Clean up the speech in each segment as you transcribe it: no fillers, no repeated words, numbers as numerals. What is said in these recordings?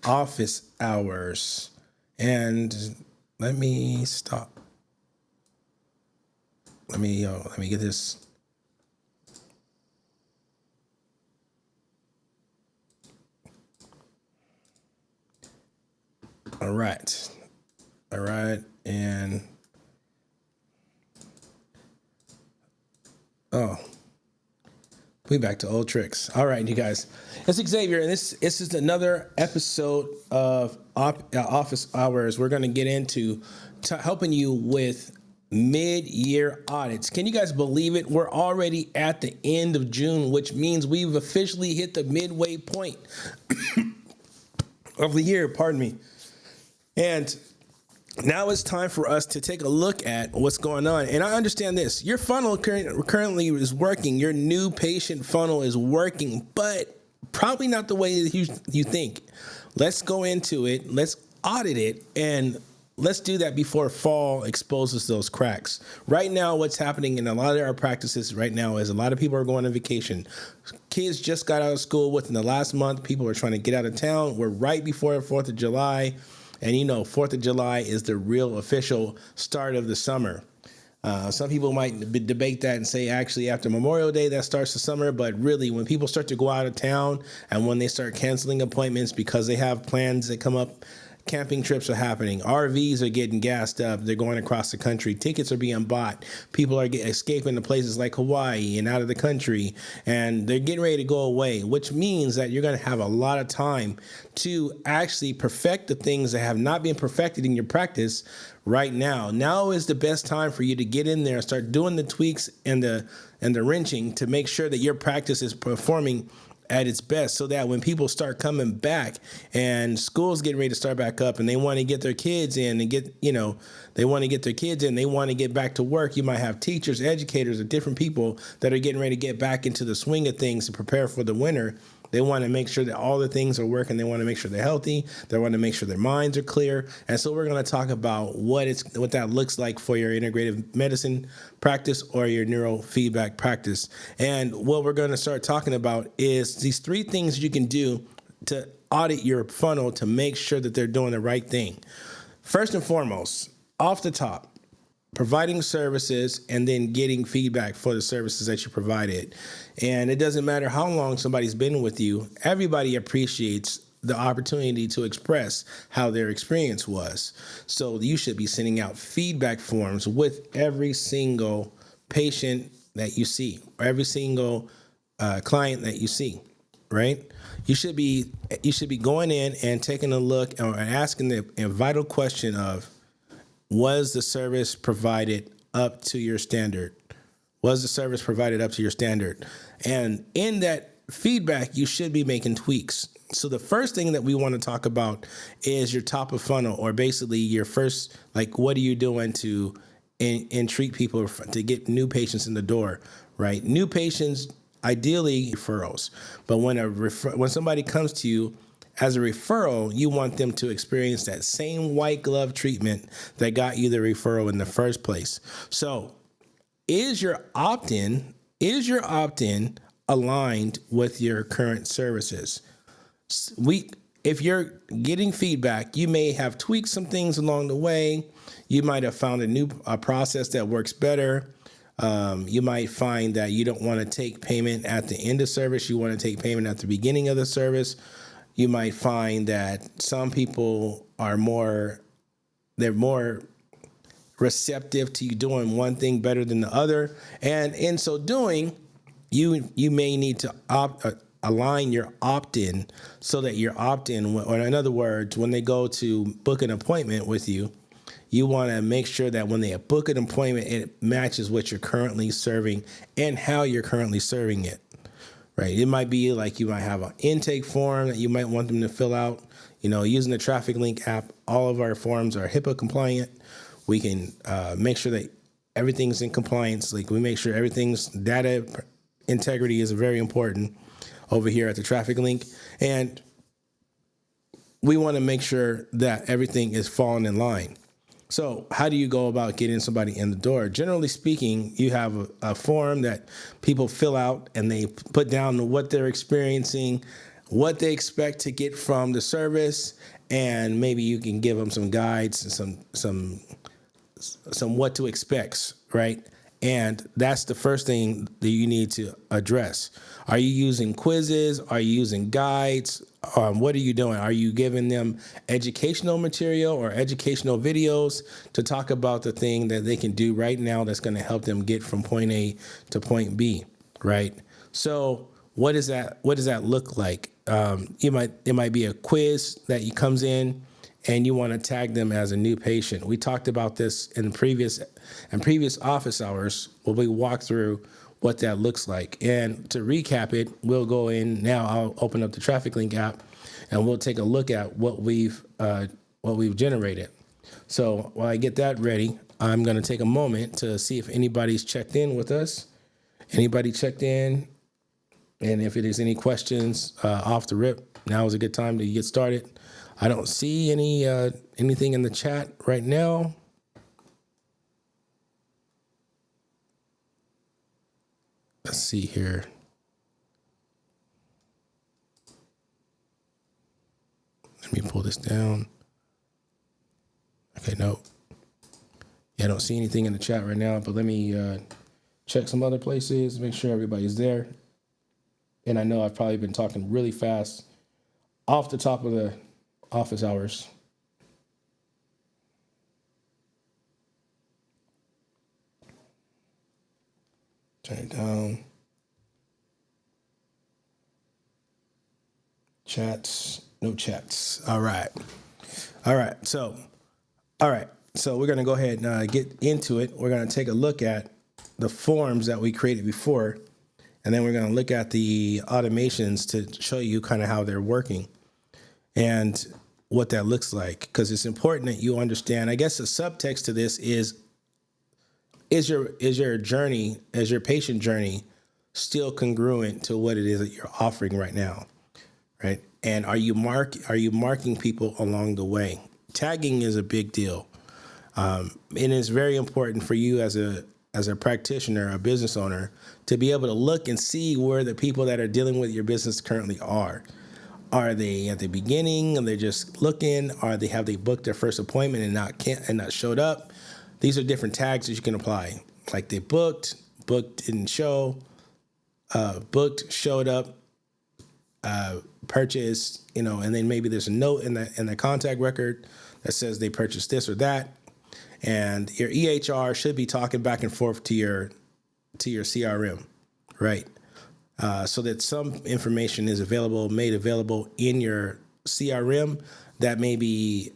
office hours. And let me stop. Let me get this. All right. And we back to old tricks. All right, you guys. It's Xavier, and this is another episode of Office Hours. We're going to get into helping you with mid-year audits. Can you guys believe it? We're already at the end of June, which means we've officially hit the midway point of the year. Pardon me. And now it's time for us to take a look at what's going on. And I understand this. Your funnel currently is working. Your new patient funnel is working, but probably not the way that you think. Let's go into it. Let's audit it. And let's do that before fall exposes those cracks. Right now, what's happening in a lot of our practices right now is a lot of people are going on vacation. Kids just got out of school within the last month. People are trying to get out of town. We're right before the 4th of July. And 4th of July is the real official start of the summer. Some people might debate that and say actually after Memorial Day that starts the summer, but really when people start to go out of town and when they start canceling appointments because they have plans that come up, camping trips are happening. RVs are getting gassed up. They're going across the country. Tickets are being bought. People are escaping to places like Hawaii and out of the country, and they're getting ready to go away, which means that you're going to have a lot of time to actually perfect the things that have not been perfected in your practice right now. Now is the best time for you to get in there and start doing the tweaks and the wrenching to make sure that your practice is performing at its best, so that when people start coming back and school's getting ready to start back up and they want to get their kids in and they want to get back to work, you might have teachers, educators, or different people that are getting ready to get back into the swing of things to prepare for the winter. They want to make sure that all the things are working. They want to make sure they're healthy. They want to make sure their minds are clear. And so we're going to talk about what that looks like for your integrative medicine practice or your neurofeedback practice. And what we're going to start talking about is these 3 things you can do to audit your funnel to make sure that they're doing the right thing. First and foremost, off the top, providing services and then getting feedback for the services that you provided. And it doesn't matter how long somebody's been with you, everybody appreciates the opportunity to express how their experience was. So you should be sending out feedback forms with every single patient that you see, or every single client that you see, right? You should be going in and taking a look or asking the vital question of, was the service provided up to your standard? Was the service provided up to your standard? And in that feedback, you should be making tweaks. So the first thing that we want to talk about is your top of funnel, or basically your first, what are you doing to entreat people to get new patients in the door, right? New patients, ideally referrals. But when somebody comes to you as a referral, you want them to experience that same white glove treatment that got you the referral in the first place. So is your opt-in aligned with your current services? If you're getting feedback, you may have tweaked some things along the way. You might have found a new process that works better. You might find that you don't want to take payment at the end of service. You want to take payment at the beginning of the service. You might find that some people are more receptive to you doing one thing better than the other. And in so doing, you may need to align your opt-in so that your opt-in, or in other words, when they go to book an appointment with you, you want to make sure that when they book an appointment, it matches what you're currently serving and how you're currently serving it. Right. It might be like you might have an intake form that you might want them to fill out. Using the Traffic Link app, all of our forms are HIPAA compliant. We can make sure that everything's in compliance. We make sure everything's data integrity is very important over here at the Traffic Link. And we want to make sure that everything is falling in line. So how do you go about getting somebody in the door? Generally speaking, you have a form that people fill out and they put down what they're experiencing, what they expect to get from the service, and maybe you can give them some guides and some what to expect, right? And that's the first thing that you need to address. Are you using quizzes? Are you using guides? What are you doing? Are you giving them educational material or educational videos to talk about the thing that they can do right now that's going to help them get from point A to point B, right? So what does that look like? It might be a quiz that comes in, and you want to tag them as a new patient. We talked about this in previous office hours where we walked through what that looks like. And to recap it, we'll go in now. I'll open up the Traffic Link app, and we'll take a look at what we've generated. So while I get that ready, I'm going to take a moment to see if anybody's checked in with us. Anybody checked in? And if there's any questions off the rip, now is a good time to get started. I don't see anything in the chat right now. Let's see here. Let me pull this down. Okay, no. Yeah, I don't see anything in the chat right now, but let me check some other places, make sure everybody's there. And I know I've probably been talking really fast off the top of the office hours. Turn it down. Chats, no chats. All right. So we're going to go ahead and get into it. We're going to take a look at the forms that we created before, and then we're going to look at the automations to show you kind of how they're working and what that looks like, because it's important that you understand. I guess the subtext to this is your journey, as your patient journey, still congruent to what it is that you're offering right now, right? And are you marking people along the way? Tagging is a big deal. And it's very important for you as a practitioner, a business owner, to be able to look and see where the people that are dealing with your business currently are. Are they at the beginning and they're just looking? Have they booked their first appointment and not showed up? These are different tags that you can apply. Like they booked didn't show, booked, showed up, purchased, and then maybe there's a note in the contact record that says they purchased this or that. And your EHR should be talking back and forth to your CRM, right? So that some information is made available in your CRM that may be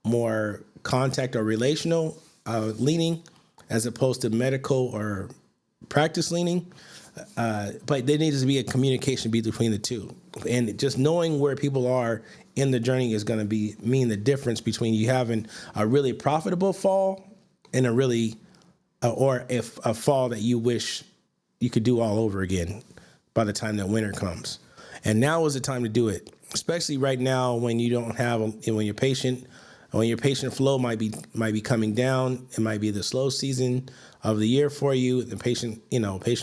more contact or relational leaning, as opposed to medical or practice leaning. But there needs to be a communication between the two. And just knowing where people are in the journey is going to mean the difference between you having a really profitable fall and a fall that you wish you could do all over again by the time that winter comes. And now is the time to do it, especially right now when you don't have, when your patient flow might be coming down. It might be the slow season of the year for you. The patient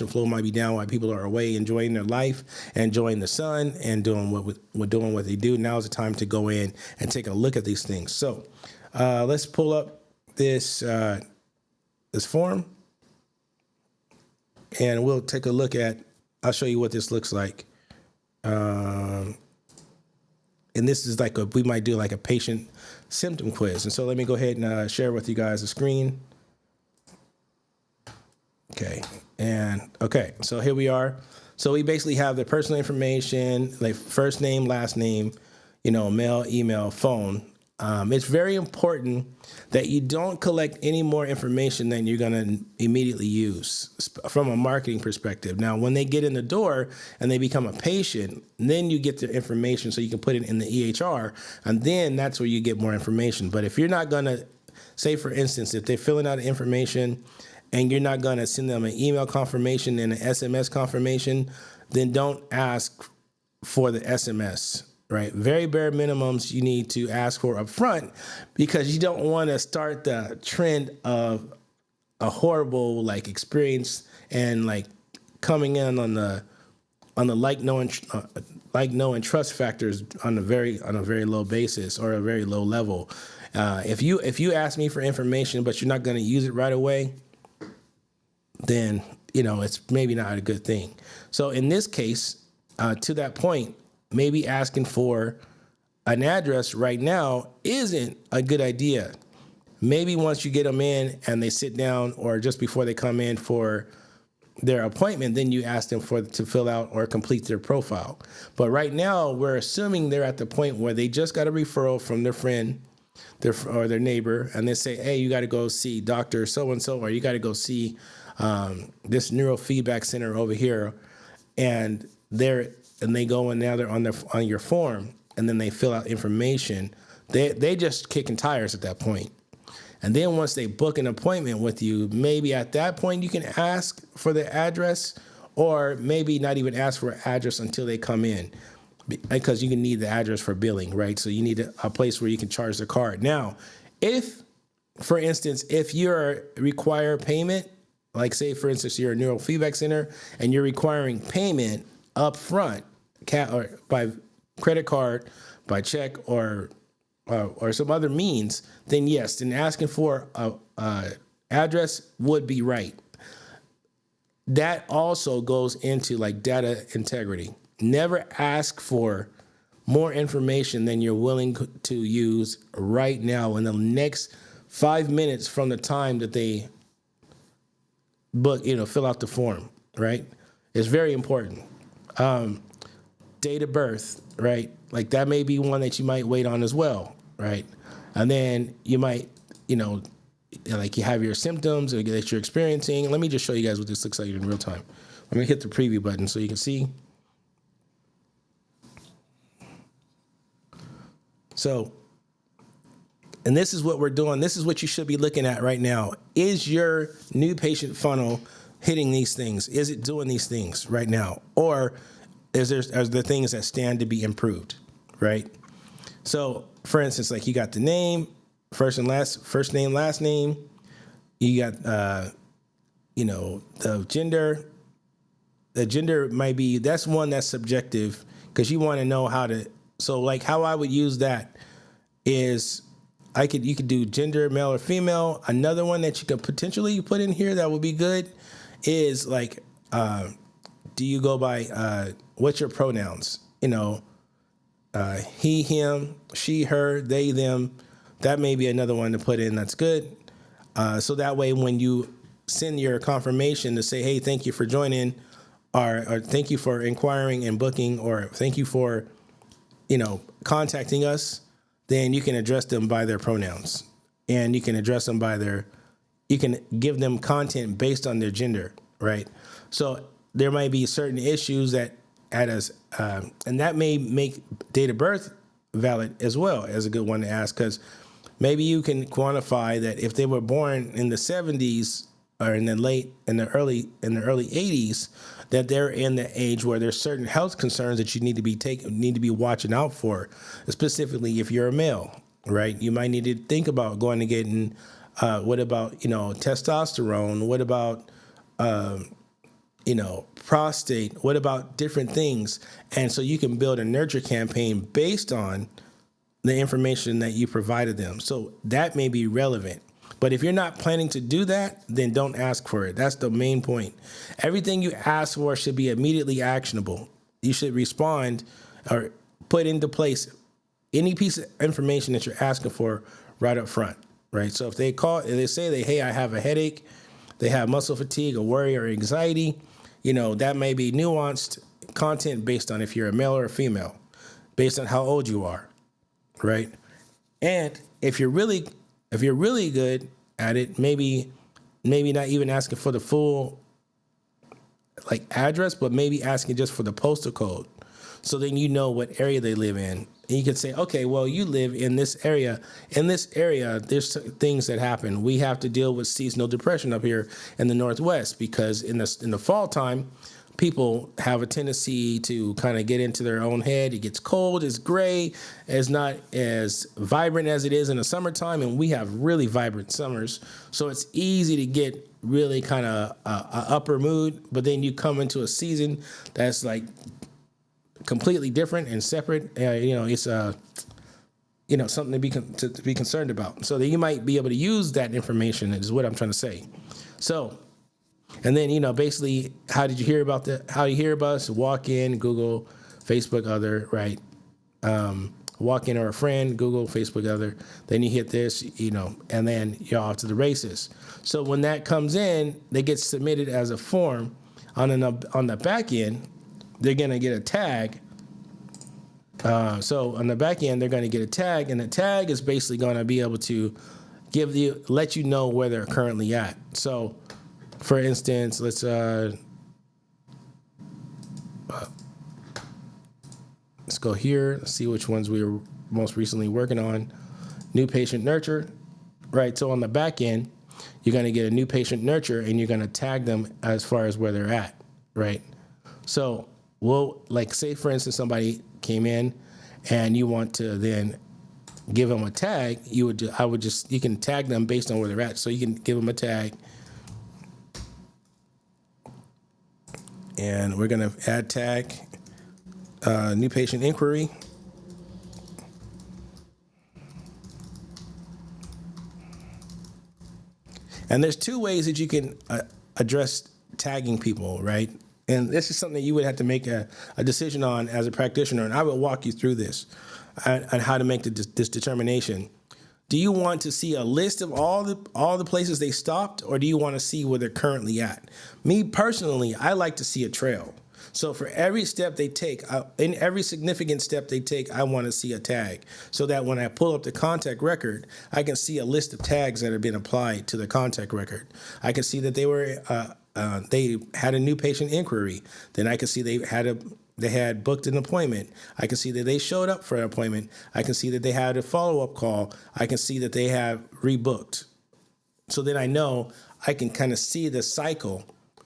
flow might be down while people are away enjoying their life, enjoying the sun, and doing what they do. Now is the time to go in and take a look at these things. So let's pull up this form, and we'll take a look at. I'll show you what this looks like. And this is we might do like a patient symptom quiz. And so let me go ahead and share with you guys the screen. Okay. So here we are. So we basically have the personal information, like first name, last name, mail, email, phone. It's very important that you don't collect any more information than you're going to immediately use from a marketing perspective. Now, when they get in the door and they become a patient, then you get the information so you can put it in the EHR, and then that's where you get more information. But if you're not going to, say for instance, if they're filling out information and you're not going to send them an email confirmation and an SMS confirmation, then don't ask for the SMS. Right, very bare minimums you need to ask for up front, because you don't want to start the trend of a horrible experience and coming in on the like, know, and trust factors on a very low basis or a very low level. If you ask me for information, but you're not going to use it right away, then it's maybe not a good thing. So in this case, to that point, maybe asking for an address right now isn't a good idea. Maybe once you get them in and they sit down, or just before they come in for their appointment, then you ask them to fill out or complete their profile. But right now, we're assuming they're at the point where they just got a referral from their friend, or their neighbor, and they say, hey, you got to go see Dr. So-and-so, or you got to go see this neurofeedback center over here. And they go, and now they're on your form, and then they fill out information. They just kicking tires at that point. And then once they book an appointment with you, maybe at that point you can ask for the address, or maybe not even ask for an address until they come in, because you can need the address for billing, right? So you need a place where you can charge the card. Now, if, for instance, if you require payment, like say, for instance, you're a neurofeedback center and you're requiring payment up front, or by credit card, by check, or some other means, then yes, then asking for a address would be right. That also goes into like data integrity. Never ask for more information than you're willing to use right now in the next 5 minutes from the time that they fill out the form, right? It's very important. Date of birth, right? Like that may be one that you might wait on as well, right? And then you might, like you have your symptoms that you're experiencing. Let me just show you guys what this looks like in real time. Let me hit the preview button so you can see. So, and this is what we're doing. This is what you should be looking at right now. Is your new patient funnel hitting these things? Is it doing these things right now? Or are there things that stand to be improved, right? So, for instance, like you got the name, first name, last name. You got, the gender. The gender might be, that's one that's subjective, because you want to know how to. So, like how I would use that is, you could do gender, male or female. Another one that you could potentially put in here that would be good is like, do you go by what's your pronouns? He, him, she, her, they, them. That may be another one to put in that's good. So that way when you send your confirmation to say, hey, thank you for joining, or thank you for inquiring and booking, or thank you for, contacting us, then you can address them by their pronouns, and you can address them you can give them content based on their gender, right? So there might be certain issues that and that may make date of birth valid as well as a good one to ask, because maybe you can quantify that if they were born in the 70s or in the early 80s, that they're in the age where there's certain health concerns that you need to be watching out for, specifically if you're a male, right? You might need to think about going and getting, what about, testosterone? What about, prostate? What about different things? And so you can build a nurture campaign based on the information that you provided them. So that may be relevant. But if you're not planning to do that, then don't ask for it. That's the main point. Everything you ask for should be immediately actionable. You should respond or put into place any piece of information that you're asking for right up front, right? So if they say hey, I have a headache, they have muscle fatigue or worry or anxiety, that may be nuanced content based on if you're a male or a female, based on how old you are, right? And if you're really good at it, maybe not even asking for the full address, but maybe asking just for the postal code. So then you know what area they live in. And you can say, okay, well, you live in this area. In this area, there's things that happen. We have to deal with seasonal depression up here in the Northwest, because in the fall time, people have a tendency to kind of get into their own head. It gets cold, it's gray, it's not as vibrant as it is in the summertime, and we have really vibrant summers. So it's easy to get really kind of a upper mood, but then you come into a season that's like completely different and separate. It's something to be concerned about. So that you might be able to use that information is what I'm trying to say. So, and then basically, how you hear about us? Walk in, Google, Facebook, other, right? Walk in or a friend, Google, Facebook, other. Then you hit this, and then you're off to the races. So when that comes in, they get submitted as a form on the back end. They're gonna get a tag. So on the back end, they're going to get a tag, and the tag is basically going to be able to let you know where they're currently at. So, for instance, let's go here. Let's see which ones we were most recently working on. New patient nurture, right? So on the back end, you're going to get a new patient nurture, and you're going to tag them as far as where they're at, right? So say for instance, somebody came in and you want to then give them a tag, you can tag them based on where they're at. So you can give them a tag, and we're going to add tag, new patient inquiry. And there's two ways that you can address tagging people, right? And this is something that you would have to make a decision on as a practitioner, and I will walk you through this and how to make this determination. Do you want to see a list of all the places they stopped, or do you want to see where they're currently at? Me personally, I like to see a trail. So for every step they take, in every significant step they take, I want to see a tag, so that when I pull up the contact record, I can see a list of tags that have been applied to the contact record. I can see that they had a new patient inquiry. Then I can see they had booked an appointment. I can see that they showed up for an appointment. I can see that they had a follow-up call. I can see that they have rebooked. So then I know I can kind of see the cycle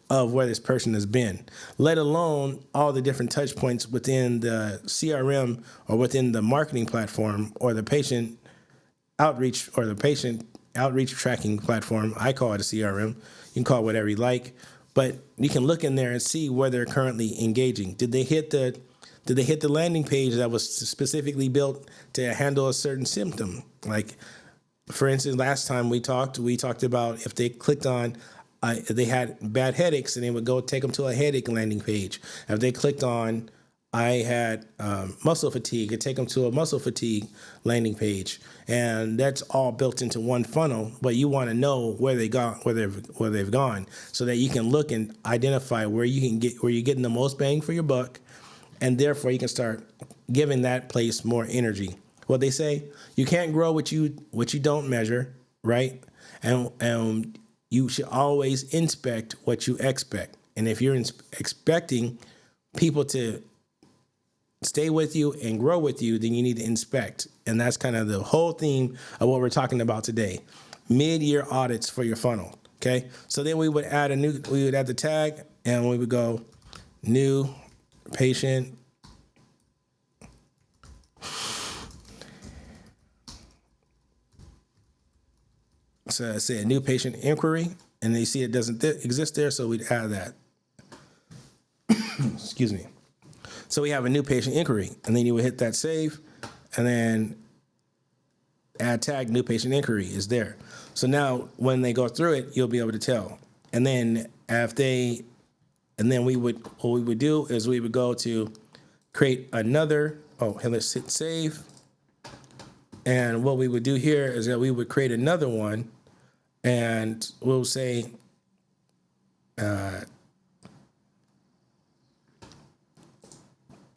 of where this person has been, let alone all the different touch points within the CRM or within the marketing platform or the patient outreach tracking platform. I call it a CRM. You can call it whatever you like, but you can look in there and see where they're currently engaging. Did they hit the landing page that was specifically built to handle a certain symptom? Like, for instance, last time we talked about if they clicked on, they had bad headaches, and they would go take them to a headache landing page. If they clicked on, I had muscle fatigue, it'd take them to a muscle fatigue landing page, and that's all built into one funnel. But you want to know where they've gone, so that you can look and identify where you're getting the most bang for your buck, and therefore you can start giving that place more energy. What they say, you can't grow what you don't measure, right? And you should always inspect what you expect. And if you're expecting people to stay with you and grow with you, then you need to inspect. And that's kind of the whole theme of what we're talking about today. Mid-year audits for your funnel. Okay. So then we would add the tag, and we would go new patient So I say a new patient inquiry, and they see it doesn't exist there, so we'd add that. Excuse me. So we have a new patient inquiry, and then you would hit that save, and then add tag new patient inquiry is there. So now when they go through it, you'll be able to tell. And then what we would do is we would go to create another. Let's hit save. And what we would do here is that we would create another one, and we'll say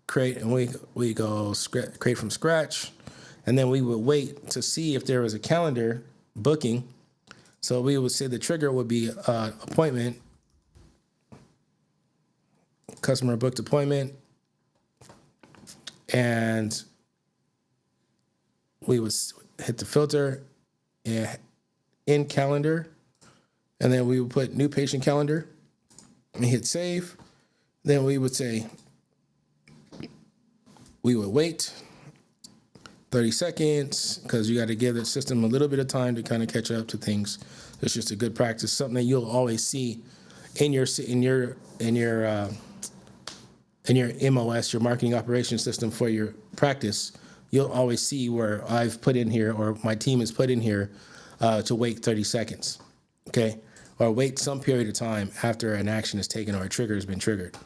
create, and we go create from scratch, and then we would wait to see if there was a calendar booking. So we would say the trigger would be appointment, customer booked appointment, and we would hit the filter in calendar, and then we would put new patient calendar and hit save. Then we would say, we would wait 30 seconds because you got to give the system a little bit of time to kind of catch up to things. It's just a good practice, something that you'll always see in your in your MOS, your marketing operations system for your practice, you'll always see where I've put in here, or my team has put in here, to wait 30 seconds, okay? Or wait some period of time after an action is taken or a trigger has been triggered.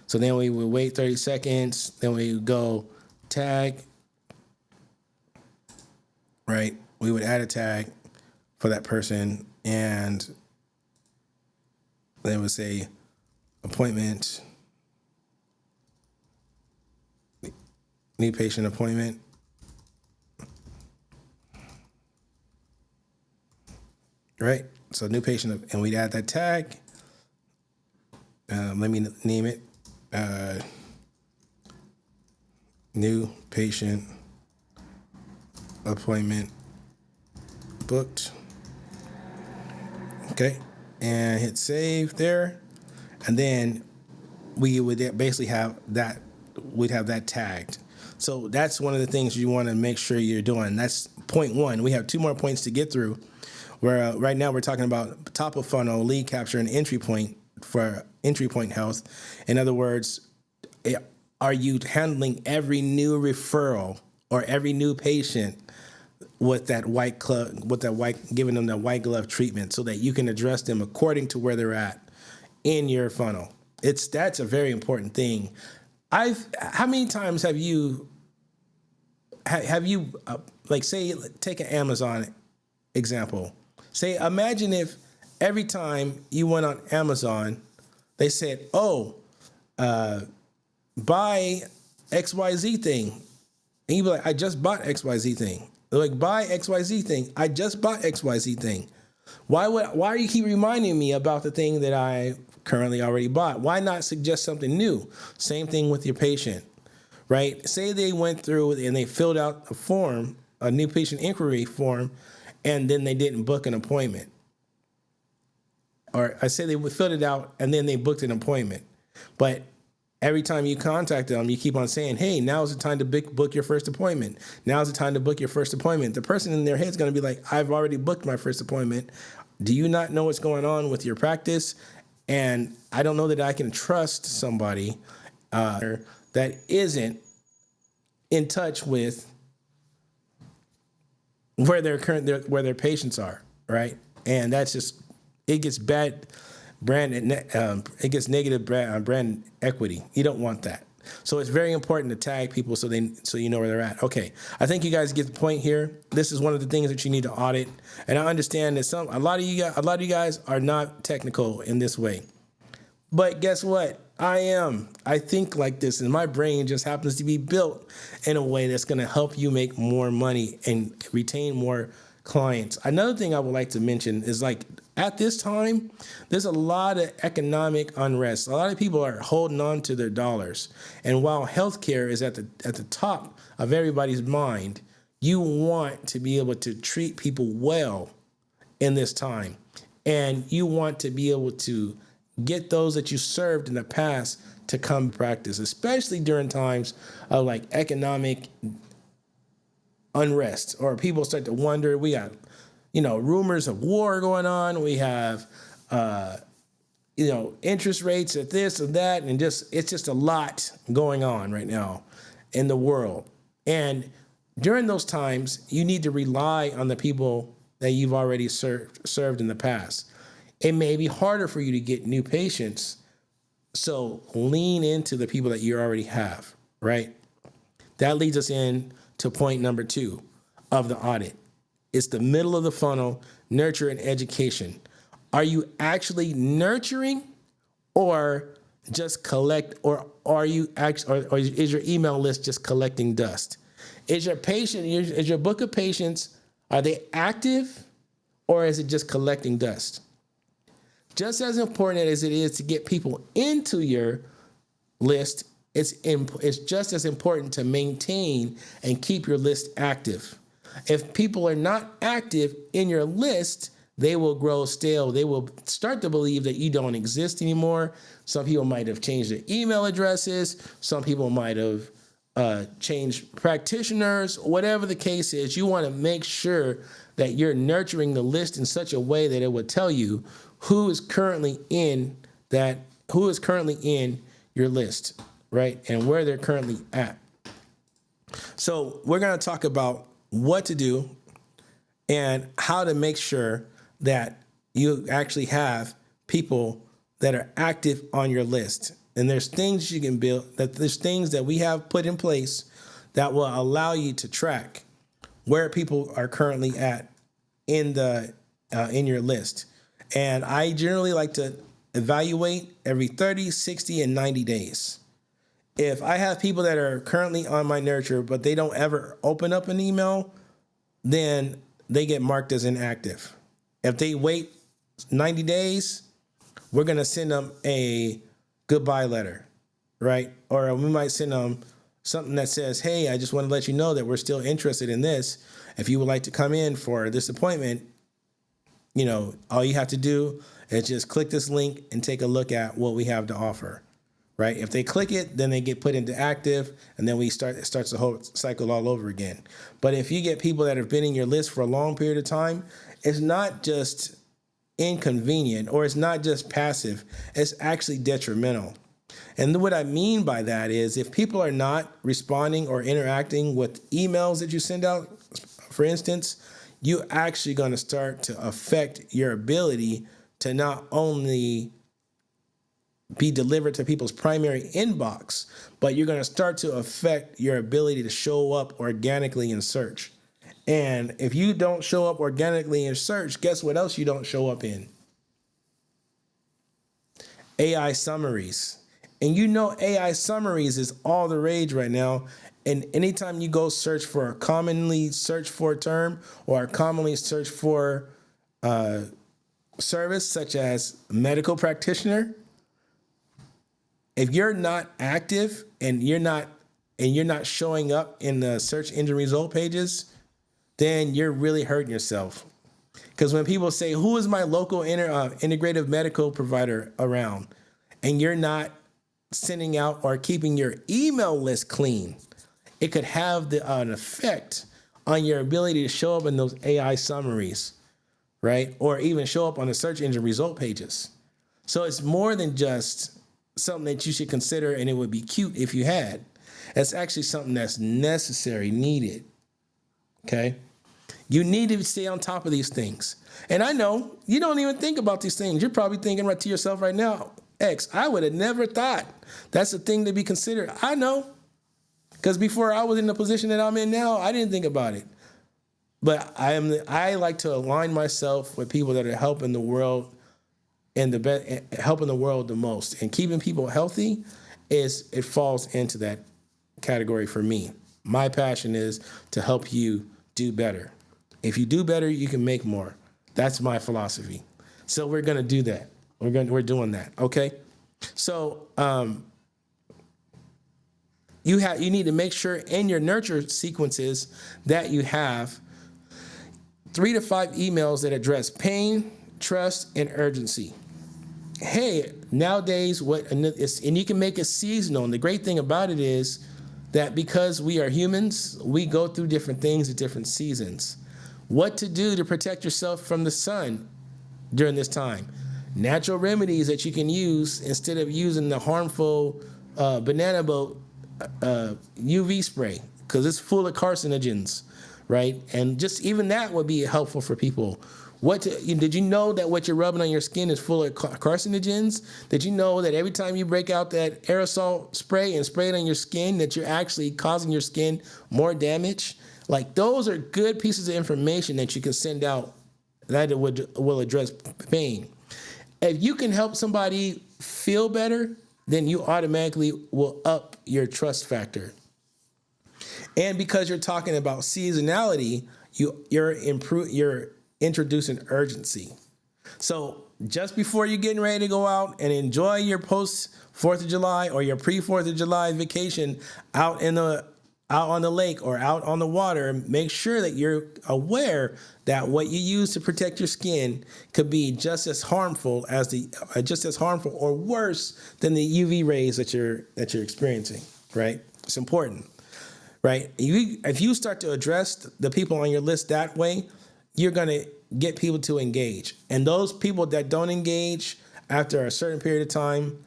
So then we would wait 30 seconds, then we would go tag, right? We would add a tag for that person, and then we would say appointment, new patient appointment. Right? So new patient, and we'd add that tag. Let me name it. New patient appointment booked. Okay. And hit save there. And then we would basically have that, we'd have that tagged. So that's one of the things you want to make sure you're doing. That's point one. We have 2 more points to get through. Where right now we're talking about top of funnel, lead capture, and entry point for entry point health. In other words, are you handling every new referral or every new patient with that white glove, giving them that white glove treatment so that you can address them according to where they're at in your funnel? That's a very important thing. How many times have you like, say, take an Amazon example. Say, imagine if every time you went on Amazon, they said, buy XYZ thing. And you'd be like, I just bought XYZ thing. They're like, buy XYZ thing. I just bought XYZ thing. Why do you keep reminding me about the thing that I currently already bought? Why not suggest something new? Same thing with your patient, right? Say they went through and they filled out a form, a new patient inquiry form, and then they didn't book an appointment. Or I say they filled it out and then they booked an appointment. But every time you contact them, you keep on saying, hey, now's the time to book your first appointment. Now's the time to book your first appointment. The person in their head is going to be like, I've already booked my first appointment. Do you not know what's going on with your practice? And I don't know that I can trust somebody that isn't in touch with where their patients are, right? And that's just, it gets bad brand, it gets negative brand equity. You don't want that. So it's very important to tag people so you know where they're at. Okay, I think you guys get the point here. This is one of the things that you need to audit, and I understand that a lot of you guys are not technical in this way. But guess what? I think like this, and my brain just happens to be built in a way that's going to help you make more money and retain more clients. Another thing I would like to mention is, like, at this time, there's a lot of economic unrest. A lot of people are holding on to their dollars. And while healthcare is at the top of everybody's mind, you want to be able to treat people well in this time. And you want to be able to get those that you served in the past to come practice, especially during times of like economic unrest, or people start to wonder. We got, rumors of war going on. We have, interest rates at this and that, and it's just a lot going on right now in the world. And during those times, you need to rely on the people that you've already served in the past. It may be harder for you to get new patients, so lean into the people that you already have, right? That leads us in to point number 2 of the audit. It's the middle of the funnel, nurture and education. Are you actually nurturing, or just collect, or are you actually, or is your email list just collecting dust? Is your book of patients, are they active, or is it just collecting dust? Just as important as it is to get people into your list, it's just as important to maintain and keep your list active. If people are not active in your list, they will grow stale. They will start to believe that you don't exist anymore. Some people might have changed their email addresses. Some people might have changed practitioners. Whatever the case is, you want to make sure that you're nurturing the list in such a way that it would tell you who is currently in your list. right? And where they're currently at. So we're going to talk about what to do and how to make sure that you actually have people that are active on your list. And there's things you can build, that there's things that we have put in place that will allow you to track where people are currently at in your list. And I generally like to evaluate every 30, 60, and 90 days. If I have people that are currently on my nurture, but they don't ever open up an email, then they get marked as inactive. If they wait 90 days, we're going to send them a goodbye letter, right? Or we might send them something that says, hey, I just want to let you know that we're still interested in this. If you would like to come in for this appointment, all you have to do is just click this link and take a look at what we have to offer, right? If they click it, then they get put into active, and then it starts the whole cycle all over again. But if you get people that have been in your list for a long period of time, it's not just inconvenient or it's not just passive, it's actually detrimental. And what I mean by that is if people are not responding or interacting with emails that you send out, for instance, you're actually going to start to affect your ability to not only be delivered to people's primary inbox, but you're going to start to affect your ability to show up organically in search. And if you don't show up organically in search, guess what else you don't show up in? AI summaries. And AI summaries is all the rage right now. And anytime you go search for a commonly searched for term or a commonly searched for service, such as medical practitioner, if you're not active and you're not showing up in the search engine result pages, then you're really hurting yourself. Because when people say, who is my local integrative medical provider around, and you're not sending out or keeping your email list clean, it could have an effect on your ability to show up in those AI summaries, right? Or even show up on the search engine result pages. So it's more than just something that you should consider, and it would be cute if you had. It's actually something that's necessary, needed. Okay? You need to stay on top of these things. And I know you don't even think about these things. You're probably thinking right to yourself right now, X, I would have never thought that's a thing to be considered. I know. Because before I was in the position that I'm in now, I didn't think about it. But I like to align myself with people that are helping the world and helping the world the most. And keeping people healthy it falls into that category for me. My passion is to help you do better. If you do better, you can make more. That's my philosophy. So we're going to do that. We're doing that. Okay. So you need to make sure in your nurture sequences that you have 3 to 5 emails that address pain, trust, and urgency. Hey, nowadays, and you can make it seasonal. And the great thing about it is that because we are humans, we go through different things at different seasons. What to do to protect yourself from the sun during this time? Natural remedies that you can use instead of using the harmful banana boat UV spray, because it's full of carcinogens, right? And just even that would be helpful for people. Did you know that what you're rubbing on your skin is full of carcinogens? Did you know that every time you break out that aerosol spray and spray it on your skin, that you're actually causing your skin more damage? Like, those are good pieces of information that you can send out that will address pain. If you can help somebody feel better, then you automatically will up your trust factor. And because you're talking about seasonality, you're introducing urgency. So just before you're getting ready to go out and enjoy your post 4th of July or your pre 4th of July vacation out on the lake or out on the water, make sure that you're aware that what you use to protect your skin could be just as harmful or worse than the UV rays that you're experiencing, right? It's important, right? If you start to address the people on your list that way, you're going to get people to engage. And those people that don't engage after a certain period of time,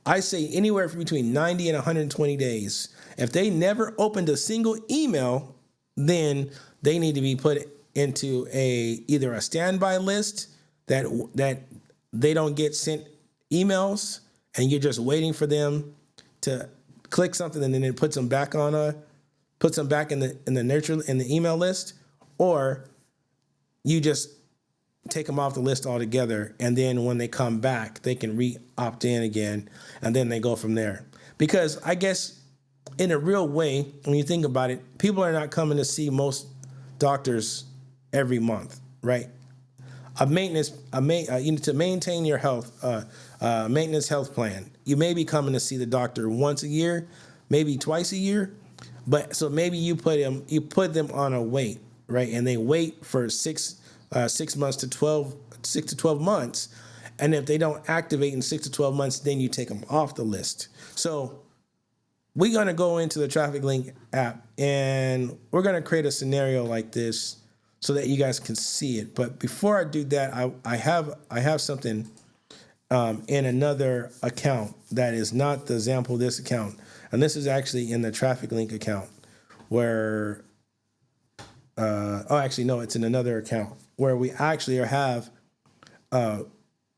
I say anywhere from between 90 and 120 days. If they never opened a single email, then they need to be put into either a standby list that they don't get sent emails, and you're just waiting for them to click something, and then it puts them back in the email list, or you just take them off the list altogether, and then when they come back, they can opt in again, and then they go from there. Because I guess in a real way, when you think about it, people are not coming to see most doctors every month, right? To maintain your health, maintenance health plan, you may be coming to see the doctor once a year, maybe twice a year, but so maybe you put them on a wait, right? And they wait for 6 months to 12 months. And if they don't activate in 6 to 12 months, then you take them off the list. So we're going to go into the Traffic Link app, and we're going to create a scenario like this so that you guys can see it. But before I do that, I have something in another account that is not the example of this account. And this is actually in the Traffic Link account where, it's in another account where we actually have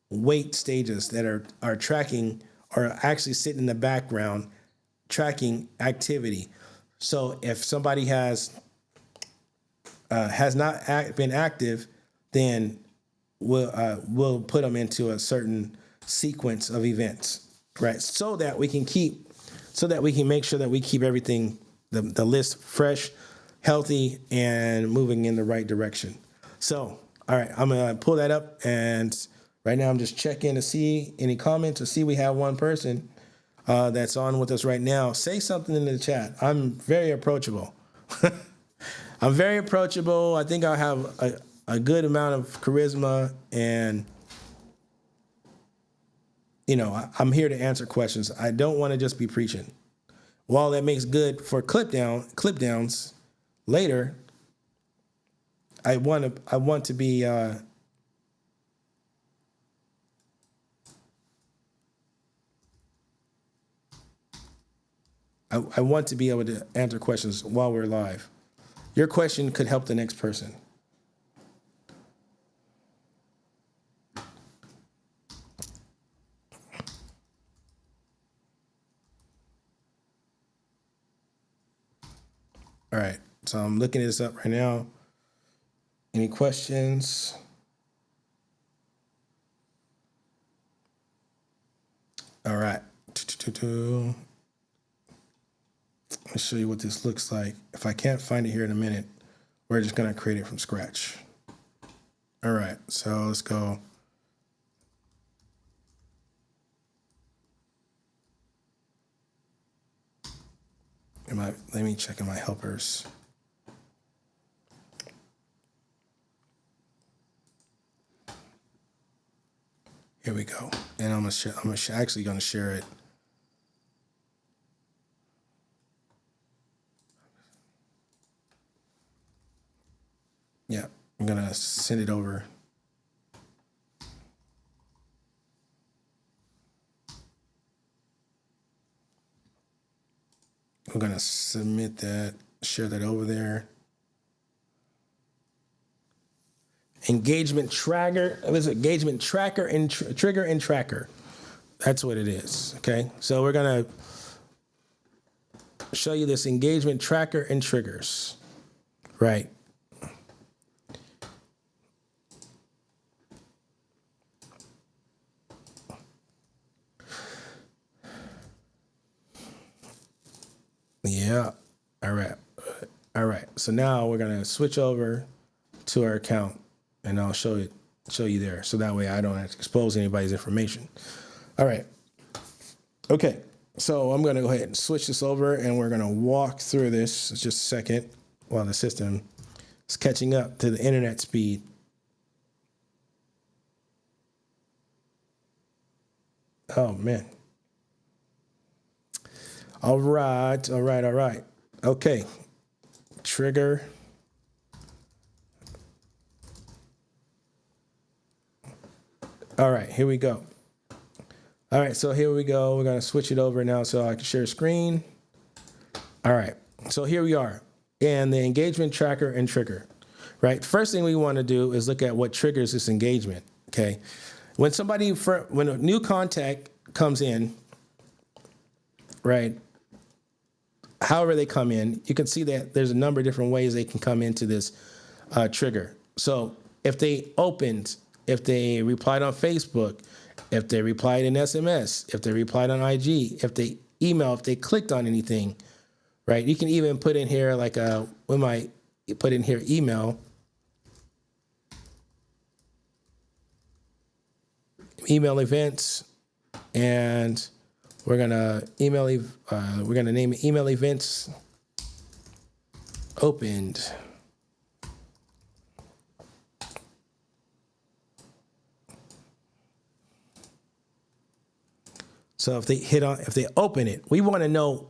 wait stages that are tracking, or actually sitting in the background tracking activity. So if somebody has not been active, then we'll put them into a certain sequence of events, right? So that we can make sure that we keep everything, the list fresh, healthy, and moving in the right direction. So, all right, I'm gonna pull that up, and right now I'm just checking to see any comments. To see we have one person that's on with us right now. Say something in the chat. I'm very approachable. I'm very approachable. I think I have a good amount of charisma, and I'm here to answer questions. I don't want to just be preaching. While that makes good for clip downs later, I want to be I want to be able to answer questions while we're live. Your question could help the next person. All right, so I'm looking this up right now. Any questions? All right. Let me show you what this looks like. If I can't find it here in a minute, we're just going to create it from scratch. All right, so let's go. Let me check in my helpers. Here we go. And I'm actually going to share it. Yeah, I'm going to send it over. I'm going to submit that, share that over there. Engagement tracker. It was engagement tracker and trigger and tracker. That's what it is. Okay. So we're going to show you this engagement tracker and triggers. Right. Yeah. All right. All right. So now we're going to switch over to our account, and I'll show you there. So that way I don't have to expose anybody's information. All right. Okay. So I'm going to go ahead and switch this over, and we're going to walk through this just a second while the system is catching up to the internet speed. Oh, man. All right. Okay. Trigger. All right, here we go. All right, so here we go. We're going to switch it over now so I can share screen. All right, so here we are in the engagement tracker and trigger, right? First thing we want to do is look at what triggers this engagement, okay? When a new contact comes in, right, however they come in, you can see that there's a number of different ways they can come into this trigger. So if they opened, if they replied on Facebook, if they replied in SMS, if they replied on IG, if they email, if they clicked on anything, right? You can even put in here like we might put in here email events, and we're gonna name it email events opened. So if they open it, we want to know.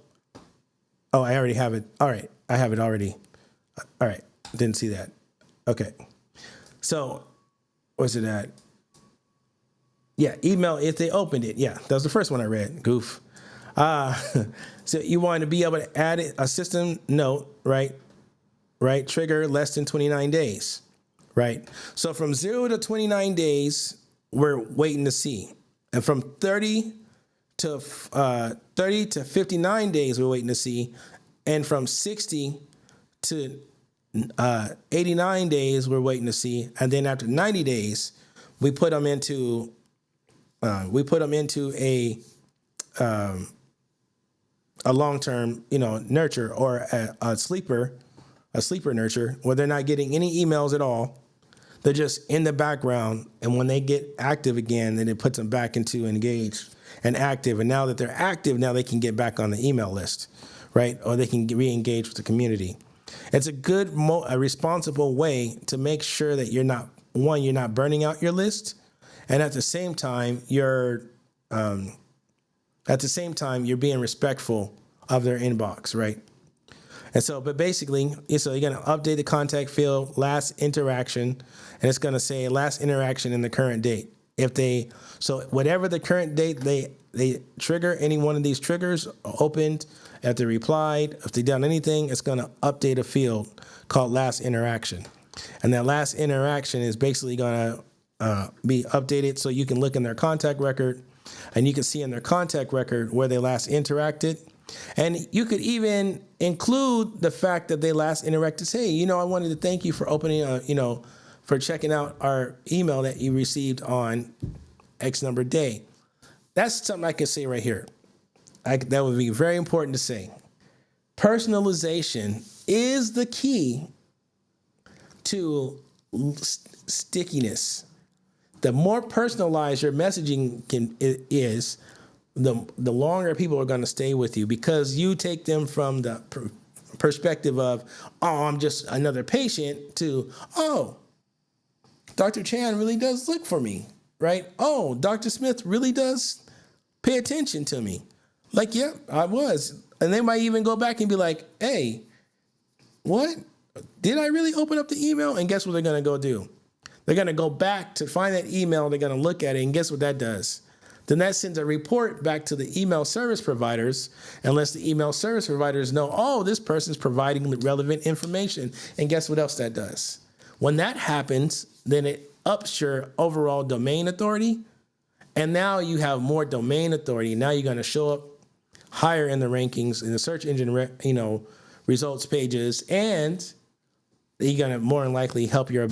Oh, I already have it. All right, I have it already. All right, didn't see that. Okay, so where's it at? Yeah, email if they opened it. Yeah, that was the first one I read. Goof. So you want to be able to add a system note, right? Right, trigger less than 29 days, right? So from 0 to 29 days, we're waiting to see, and from 30 to 59 days, we're waiting to see, and from 60 to 89 days, we're waiting to see, and then after 90 days, we put them into a long-term, nurture, or a sleeper nurture, where they're not getting any emails at all. They're just in the background, and when they get active again, then it puts them back into engaged and active. And now that they're active, now they can get back on the email list, right? Or they can re-engage with the community. It's a good, a responsible way to make sure that you're not burning out your list, and at the same time you're being respectful of their inbox, right? And so, but basically, so you're going to update the contact field, last interaction, and it's going to say last interaction in the current date. So whatever the current date they trigger, any one of these triggers opened, if they replied, if they done anything, it's going to update a field called last interaction. And that last interaction is basically going to be updated so you can look in their contact record, and you can see in their contact record where they last interacted. And you could even include the fact that they last interacted. Say, I wanted to thank you for opening, for checking out our email that you received on X number day. That's something I can say right here. That would be very important to say. Personalization is the key to stickiness. The more personalized your messaging is, the longer people are going to stay with you, because you take them from the perspective of, oh, I'm just another patient, to, oh, Dr. Chan really does look for me, right? Oh, Dr. Smith really does pay attention to me. Like, yeah, I was. And they might even go back and be like, hey, what? Did I really open up the email? And guess what they're going to go do? They're going to go back to find that email. They're going to look at it. And guess what that does? Then that sends a report back to the email service providers, unless the email service providers know, oh, this person's providing relevant information. And guess what else that does? When that happens, then it ups your overall domain authority. And now you have more domain authority. Now you're going to show up higher in the rankings, in the search engine, results pages, and you're going to more than likely help your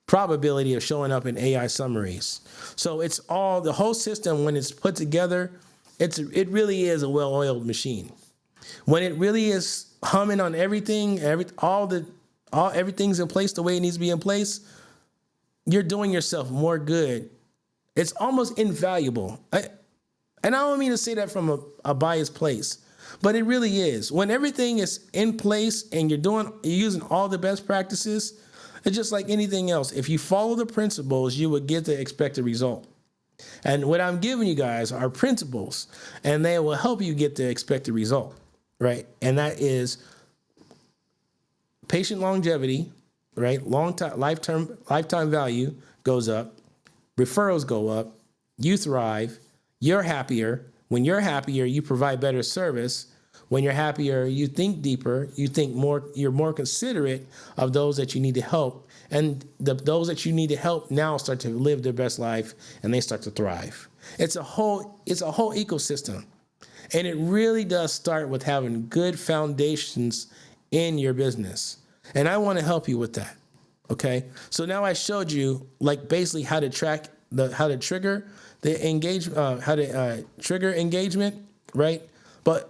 probability of showing up in AI summaries. So it's all, the whole system, when it's put together, it really is a well-oiled machine. When it really is humming on everything, everything's in place the way it needs to be in place, you're doing yourself more good. It's almost invaluable. And I don't mean to say that from a biased place, but it really is. When everything is in place and you're using all the best practices, it's just like anything else. If you follow the principles, you would get the expected result. And what I'm giving you guys are principles, and they will help you get the expected result, right? And that is patient longevity, right? Lifetime value goes up, referrals go up, you thrive, you're happier. When you're happier, you provide better service. When you're happier, you think deeper, you think more, you're more considerate of those that you need to help. And those that you need to help now start to live their best life and they start to thrive. It's a whole ecosystem. And it really does start with having good foundations in your business. And I want to help you with that. Okay. So now I showed you like basically how to trigger the trigger engagement, right?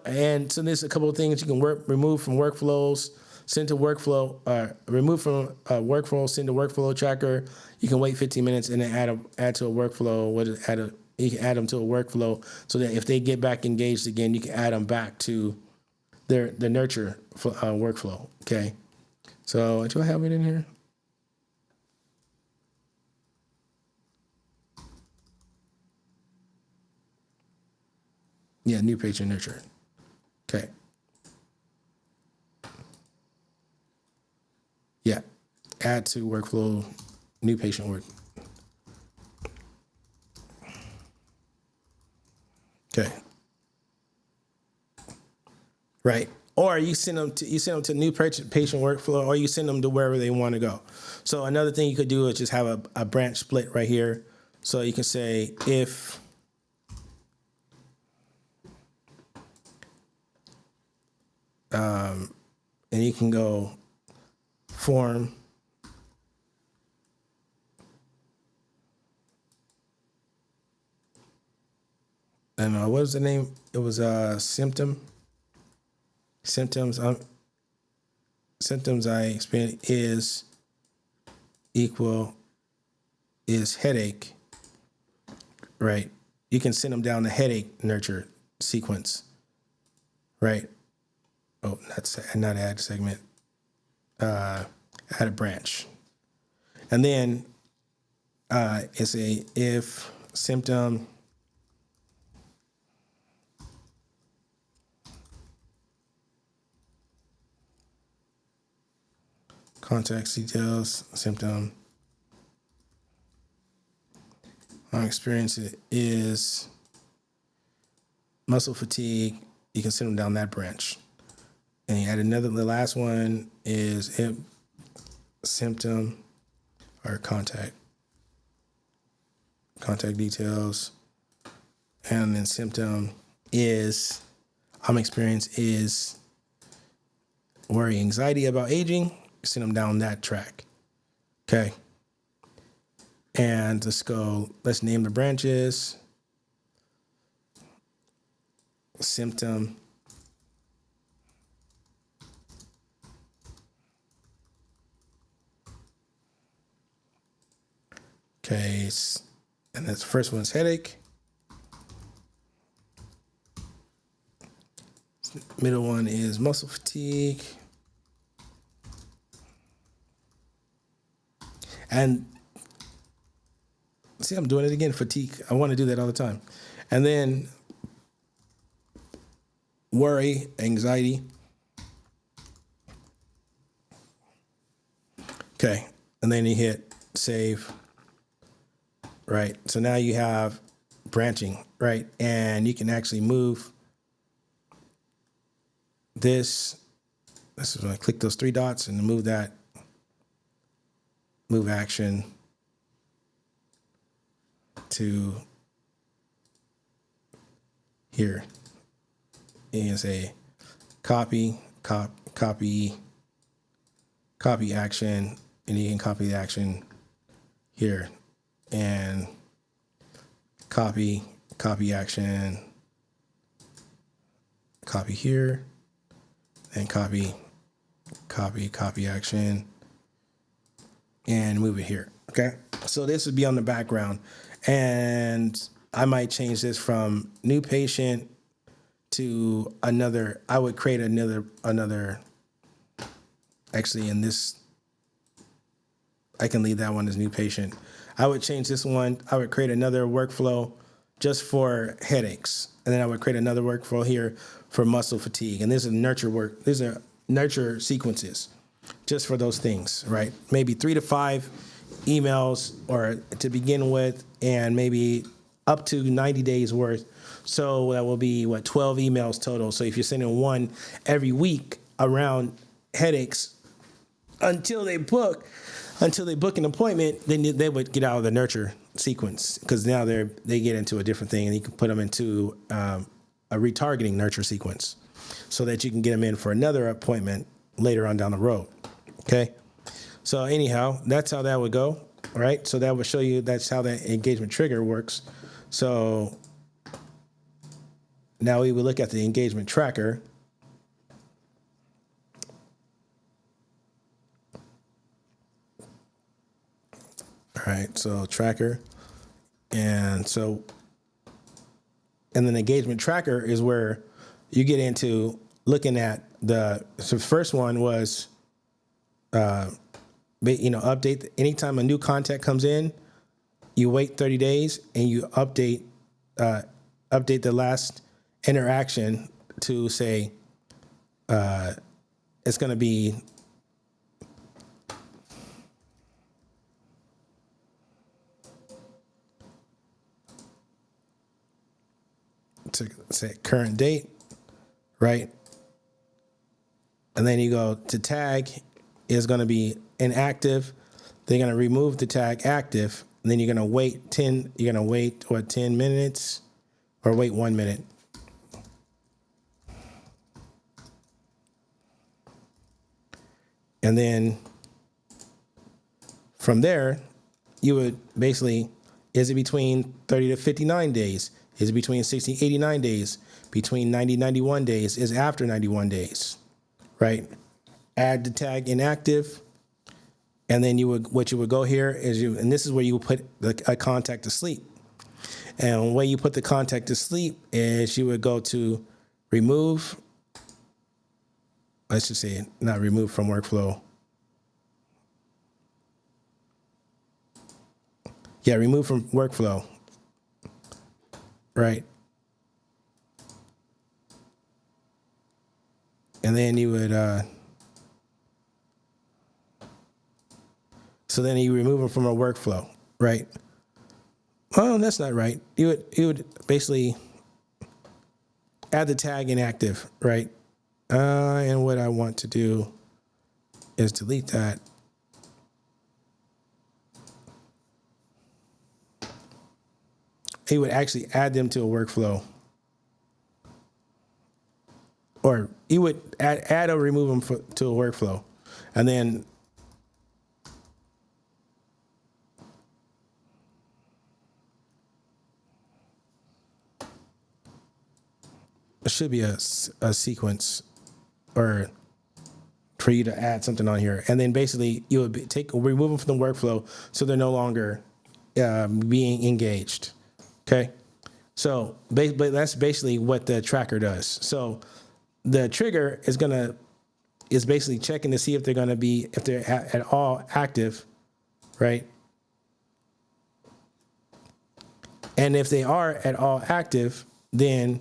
And so there's a couple of things you can remove from workflows, send to workflow, remove from workflow, send to workflow tracker. You can wait 15 minutes and then add to a workflow. You can add them to a workflow so that if they get back engaged again, you can add them back to the nurture workflow. Okay. So do I have it in here? Yeah, new patient nurture. Okay. Yeah. Add to workflow, new patient work. Okay. Right. Or you send them to new patient workflow, or you send them to wherever they want to go. So another thing you could do is just have a branch split right here. So you can say if and you can go form and what was the name? It was symptoms I experience is headache, right? You can send them down the headache nurture sequence, right? Oh, not add segment, add a branch. And then it's if symptom contact details, symptom my experience is muscle fatigue. You can send them down that branch. And you add the last one is symptom or contact details. And then symptom is, experience is worry, anxiety about aging. Send them down that track. Okay. And let's name the branches. Symptom. Okay, and the first one's headache. Middle one is muscle fatigue. And see, I'm doing it again, fatigue. I want to do that all the time. And then worry, anxiety. Okay, and then you hit save. Right, so now you have branching, right? And you can actually move this. This is when I click those three dots and move that. Move action to here. And say copy action, and you can copy the action here. And copy action, copy here, and copy action, and move it here. Okay. So this would be on the background, and I might change this from new patient to another. I would create another. Actually, in this, I can leave that one as new patient. I would change this one. I would create another workflow just for headaches. And then I would create another workflow here for muscle fatigue. And this is nurture work. These are nurture sequences just for those things, right? Maybe 3 to 5 emails or to begin with, and maybe up to 90 days worth. So that will be 12 emails total. So if you're sending one every week around headaches until they book an appointment, then they would get out of the nurture sequence, because now they get into a different thing, and you can put them into a retargeting nurture sequence so that you can get them in for another appointment later on down the road. Okay. So anyhow, that's how that would go. All right. So that would show you that's how the engagement trigger works. So now we would look at the engagement tracker. All right. So tracker. And then the engagement tracker is where you get into looking at the first one was, update. Anytime a new contact comes in, you wait 30 days and you update the last interaction to say it's going to be to say current date, right? And then you go to tag is going to be inactive. They're going to remove the tag active. And then you're going to wait 10 minutes or wait 1 minute. And then from there, you would basically, is it between 30 to 59 days? Is it between 60, 89 days? Between 90, 91 days? Is after 91 days, right? Add the tag inactive. And then what you would go here is and this is where you would put a contact to sleep. And the way you put the contact to sleep is you would go to remove, let's just say not remove from workflow. Yeah, remove from workflow. Right. And then you would, so then you remove them from a workflow, right? Oh, that's not right. You would basically add the tag inactive, right? And what I want to do is delete that. He would actually add them to a workflow. Or you would add or remove them to a workflow. And then there should be a sequence or for you to add something on here. And then basically you would remove them from the workflow so they're no longer being engaged. Okay. So that's basically what the tracker does. So the trigger is basically checking to see if they're at all active, right? And if they are at all active, then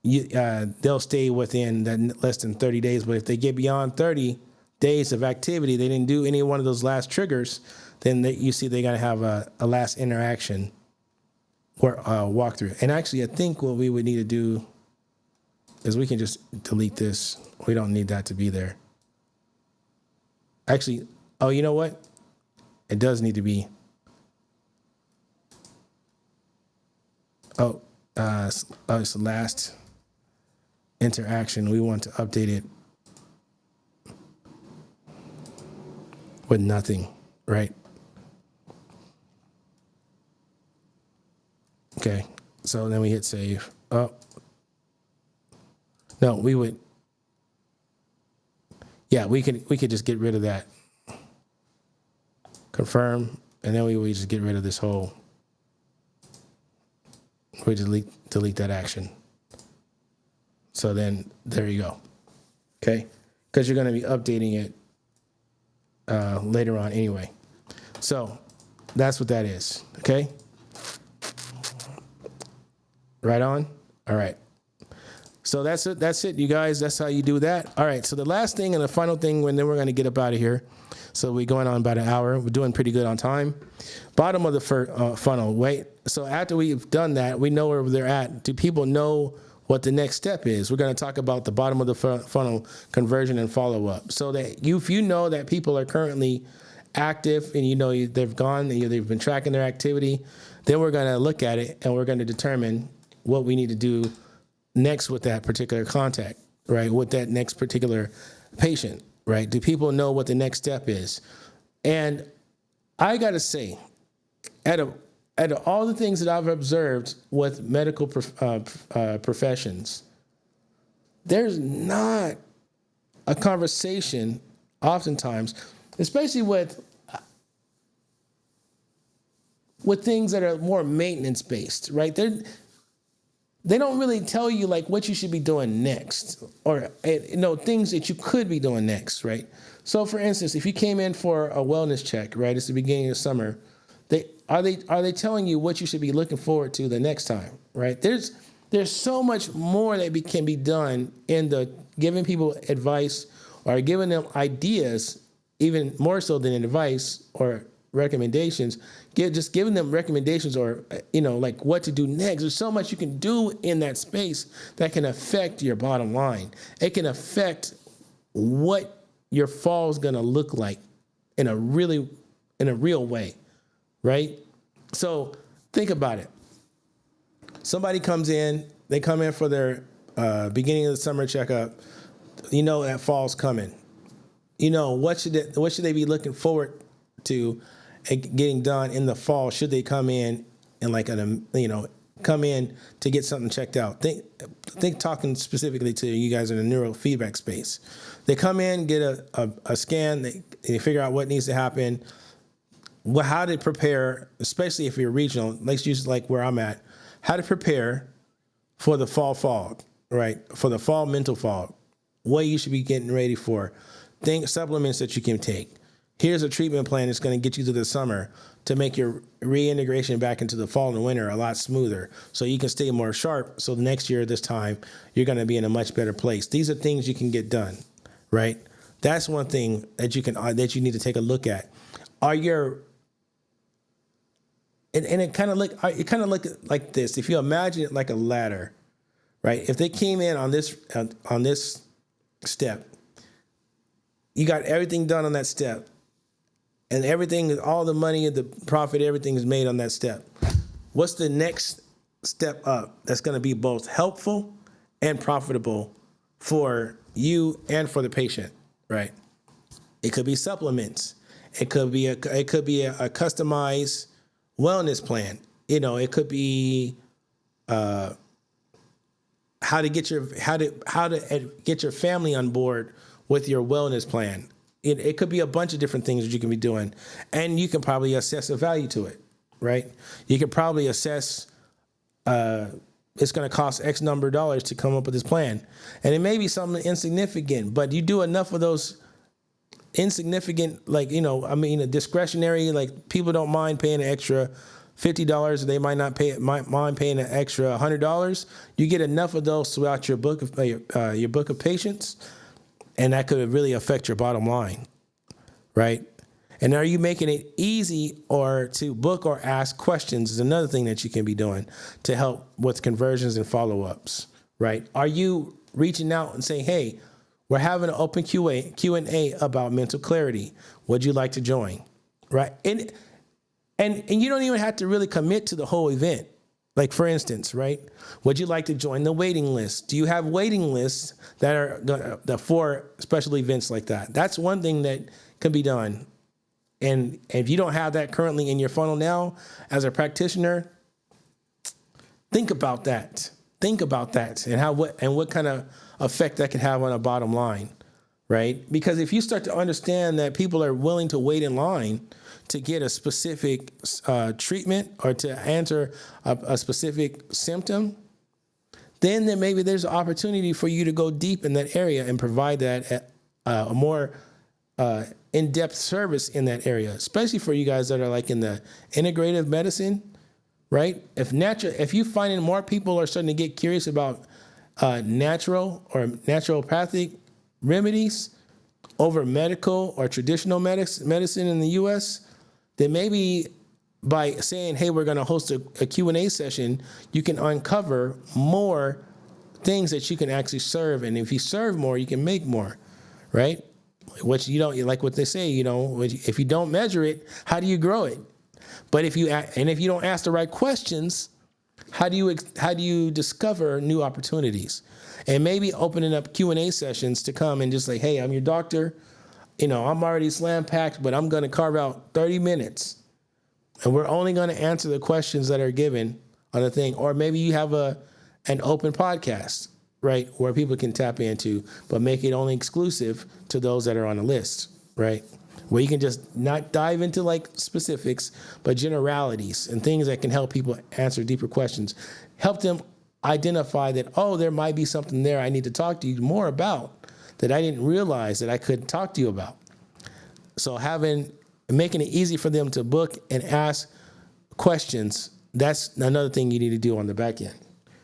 they'll stay within that less than 30 days. But if they get beyond 30 days of activity, they didn't do any one of those last triggers, then you see they're going to have a last interaction or walkthrough. And actually, I think what we would need to do is we can just delete this. We don't need that to be there. Actually, oh, you know what? It does need to be. It's the last interaction. We want to update it with nothing, right? Okay, so then we hit save. Oh, no, we would. Yeah, we could just get rid of that. Confirm, and then we would just get rid of this whole. We delete that action. So then there you go. Okay, because you're going to be updating it later on anyway. So that's what that is. Okay. Right on. All right. So that's it. That's it, you guys. That's how you do that. All right. So the last thing and the final thing, and then we're going to get up out of here. So we're going on about an hour. We're doing pretty good on time. Bottom of the funnel, wait. So after we've done that, we know where they're at. Do people know what the next step is? We're going to talk about the bottom of the funnel, conversion and follow-up. So that if you know that people are currently active and you know they've gone, they've been tracking their activity, then we're going to look at it and we're going to determine what we need to do next with that particular contact, right? With that next particular patient, right? Do people know what the next step is? And I got to say, out of all the things that I've observed with medical professions, there's not a conversation oftentimes, especially with things that are more maintenance based, right? They don't really tell you like what you should be doing next, or things that you could be doing next, right? So for instance, if you came in for a wellness check, right, it's the beginning of summer, are they telling you what you should be looking forward to the next time, right? There's so much more that can be done in the giving people advice or giving them ideas, even more so than advice or recommendations. Just giving them recommendations or like what to do next. There's so much you can do in that space that can affect your bottom line. It can affect what your fall is going to look like in a real way, right? So think about it. Somebody comes in, they come in for their beginning of the summer checkup. That fall's coming. What should they be looking forward to getting done in the fall? Should they come in and come in to get something checked out? Think talking specifically to you guys in the neurofeedback space. They come in, get a scan, they figure out what needs to happen, how to prepare, especially if you're regional. Let's use like where I'm at, how to prepare for the fall fog, right? For the fall mental fog, what you should be getting ready for, supplements that you can take. Here's a treatment plan that's going to get you through the summer to make your reintegration back into the fall and winter a lot smoother, so you can stay more sharp. So the next year, this time, you're going to be in a much better place. These are things you can get done, right? That's one thing that you need to take a look at. It kind of look like this. If you imagine it like a ladder, right? If they came in on this step, you got everything done on that step. And everything, all the money, the profit, everything is made on that step. What's the next step up that's going to be both helpful and profitable for you and for the patient, right? It could be supplements. It could be a customized wellness plan. It could be how to get your family on board with your wellness plan. It could be a bunch of different things that you can be doing, and you can probably assess a value to it, right? You can probably assess it's going to cost X number of dollars to come up with this plan, and it may be something insignificant, but you do enough of those insignificant, discretionary, like people don't mind paying an extra $50. They might not mind paying an extra $100. You get enough of those throughout your book of patients, and that could really affect your bottom line, right? And are you making it easy or to book or ask questions is another thing that you can be doing to help with conversions and follow-ups, right? Are you reaching out and saying, hey, we're having an open Q&A about mental clarity. Would you like to join, right? And you don't even have to really commit to the whole event. Like, for instance, right? Would you like to join the waiting list? Do you have waiting lists that are for special events like that? That's one thing that can be done. And if you don't have that currently in your funnel now, as a practitioner, think about that. Think about that and what kind of effect that can have on a bottom line, right? Because if you start to understand that people are willing to wait in line to get a specific treatment or to answer a specific symptom, then maybe there's an opportunity for you to go deep in that area and provide that a more in-depth service in that area, especially for you guys that are like in the integrative medicine, right? If you finding more people are starting to get curious about natural or naturopathic remedies, over medical or traditional medicine in the U.S., then maybe by saying, hey, we're going to host a Q&A session, you can uncover more things that you can actually serve. And if you serve more, you can make more, right? Which you don't, like what they say, if you don't measure it, how do you grow it? But if you don't ask the right questions, how do you discover new opportunities? And maybe opening up Q&A sessions to come and just like, hey, I'm your doctor. I'm already slam packed, but I'm going to carve out 30 minutes. And we're only going to answer the questions that are given on the thing. Or maybe you have an open podcast, right, where people can tap into, but make it only exclusive to those that are on the list, right? Where you can just not dive into like specifics, but generalities and things that can help people answer deeper questions. Help them identify that, oh, there might be something there I need to talk to you more about that I didn't realize that I could talk to you about. So making it easy for them to book and ask questions, that's another thing you need to do on the back end,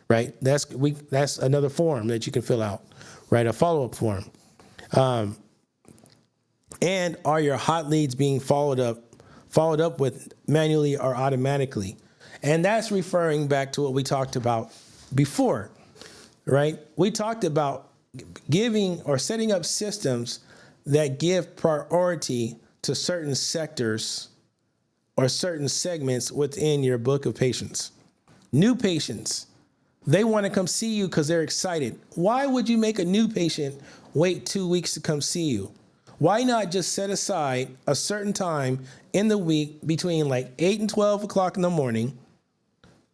right? That's another form that you can fill out, right? A follow-up form. And are your hot leads being followed up with manually or automatically? And that's referring back to what we talked about before, right? We talked about giving or setting up systems that give priority to certain sectors or certain segments within your book of patients. New patients, they want to come see you because they're excited. Why would you make a new patient wait 2 weeks to come see you? Why not just set aside a certain time in the week between like 8 and 12 o'clock in the morning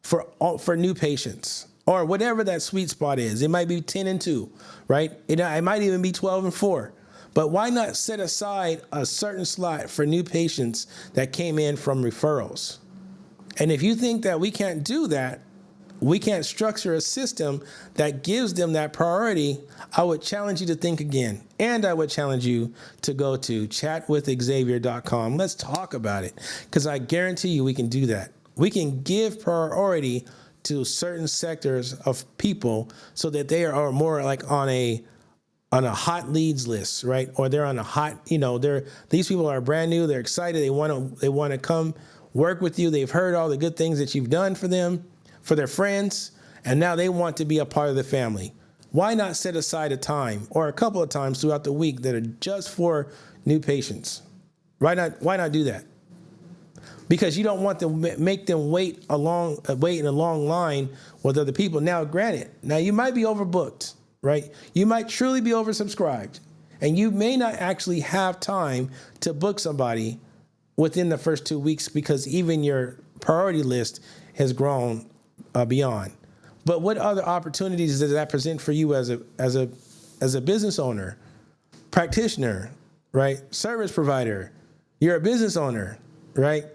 for new patients, or whatever that sweet spot is? It might be 10 and 2, right? It might even be 12 and 4. But why not set aside a certain slot for new patients that came in from referrals? And if you think that we can't do that, we can't structure a system that gives them that priority, I would challenge you to think again. And I would challenge you to go to chatwithxavier.com. Let's talk about it, because I guarantee you we can do that. We can give priority to certain sectors of people so that they are more like on a hot leads list, right? Or they're on a hot, these people are brand new, they're excited, they want to come work with you. They've heard all the good things that you've done for them, for their friends, and now they want to be a part of the family. Why not set aside a time or a couple of times throughout the week that are just for new patients? Why not do that? Because you don't want to make them wait in a long line with other people. Now, granted, you might be overbooked, right? You might truly be oversubscribed, and you may not actually have time to book somebody within the first 2 weeks because even your priority list has grown beyond. But what other opportunities does that present for you as a business owner, practitioner, right? Service provider. You're a business owner, right?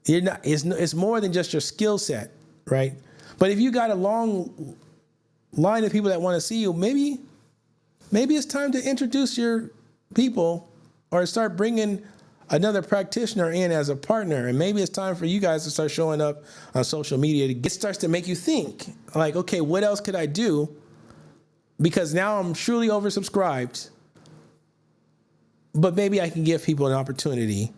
You're not. It's more than just your skill set, right? But if you got a long line of people that want to see you, maybe it's time to introduce your people or start bringing another practitioner in as a partner. And maybe it's time for you guys to start showing up on social media. It starts to make you think like, okay, what else could I do? Because now I'm truly oversubscribed, but maybe I can give people an opportunity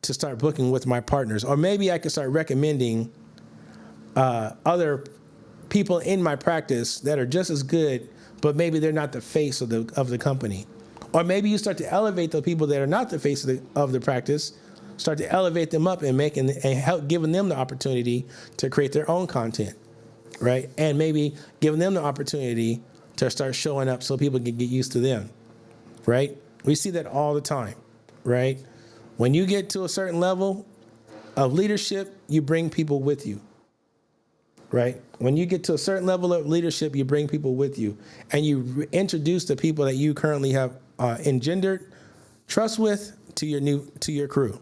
to start booking with my partners. Or maybe I can start recommending other people in my practice that are just as good, but maybe they're not the face of the company. Or maybe you start to elevate the people that are not the face of the practice, start to elevate them up and help giving them the opportunity to create their own content, right? And maybe giving them the opportunity to start showing up so people can get used to them, right? We see that all the time, right? When you get to a certain level of leadership, you bring people with you, right? When you get to a certain level of leadership, you bring people with you, and you introduce the people that you currently have engendered trust with to your crew.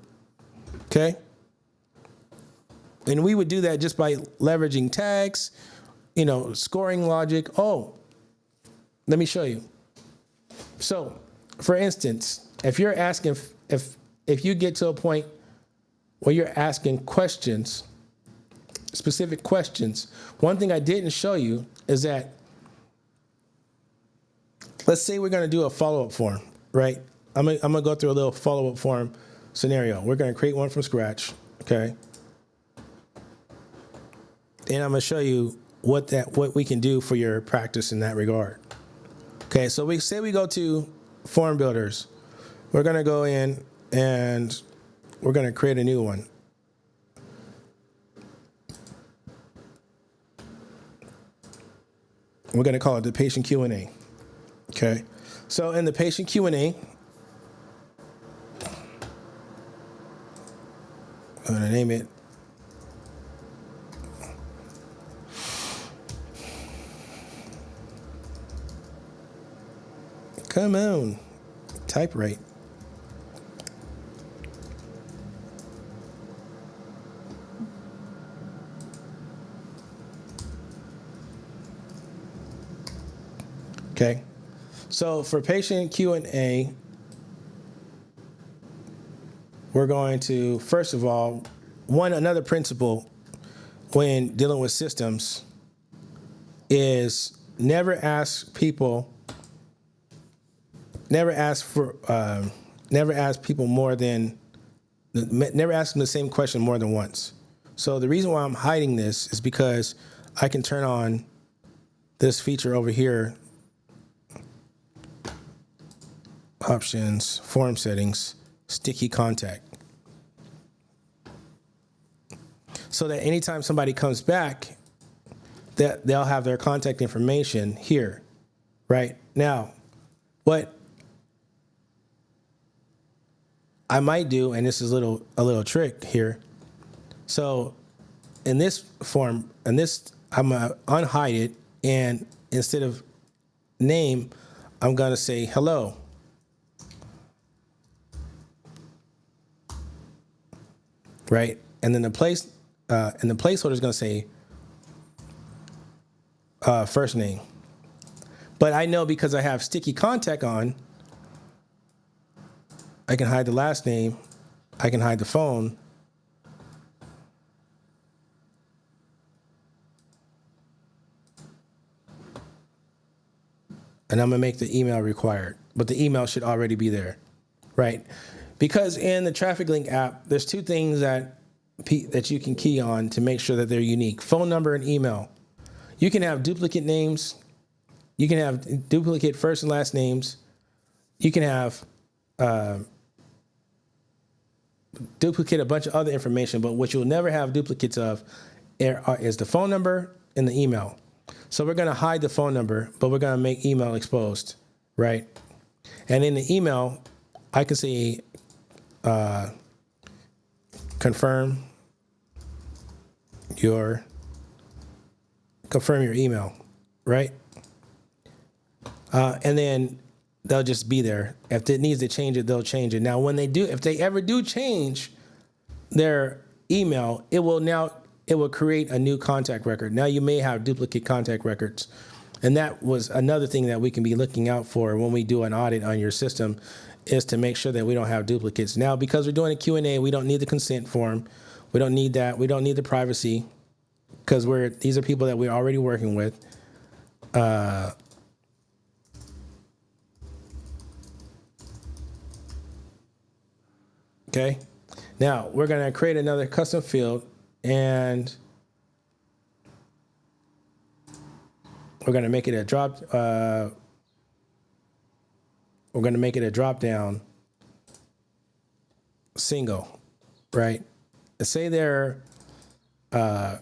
Okay? And we would do that just by leveraging tags, scoring logic. Oh, let me show you. So, for instance, if you're asking, if you get to a point where you're asking questions, specific questions, one thing I didn't show you is that, let's say we're going to do a follow-up form, right? I'm gonna go through a little follow-up form scenario. We're gonna create one from scratch, okay? And I'm gonna show you what we can do for your practice in that regard. Okay, so we say we go to form builders. We're gonna go in and we're gonna create a new one. We're gonna call it the patient Q&A. Okay, so in the patient Q&A, I'm gonna name it come on, type right. Okay, so for patient Q&A, we're going to, first of all, another principle when dealing with systems is never ask people more than, never ask them the same question more than once. So the reason why I'm hiding this is because I can turn on this feature over here, options, form settings, sticky contact. So that anytime somebody comes back, that they'll have their contact information here, right? Now, what I might do, and this is a little trick here. So in this form, I'm gonna unhide it, and instead of name, I'm gonna say hello. Right? And then the placeholder is gonna say first name. But I know because I have sticky contact on, I can hide the last name, I can hide the phone, and I'm gonna make the email required. But the email should already be there, right? Because in the Traffic Link app, there's two things that you can key on to make sure that they're unique: phone number and email. You can have duplicate names. You can have duplicate first and last names. You can have duplicate a bunch of other information, but what you'll never have duplicates of is the phone number and the email. So we're going to hide the phone number, but we're going to make email exposed, right? And in the email, I can say confirm your email, right? And then they'll just be there. If it needs to change it, they'll change it. Now, if they ever do change their email, it will create a new contact record. Now you may have duplicate contact records. And that was another thing that we can be looking out for when we do an audit on your system, is to make sure that we don't have duplicates. Now, because we're doing a Q&A, we don't need the consent form. We don't need that. We don't need the privacy, because these are people that we're already working with. Okay. Now we're going to create another custom field, and we're going to make it a drop. We're going to make it a drop down single, right? Say they're a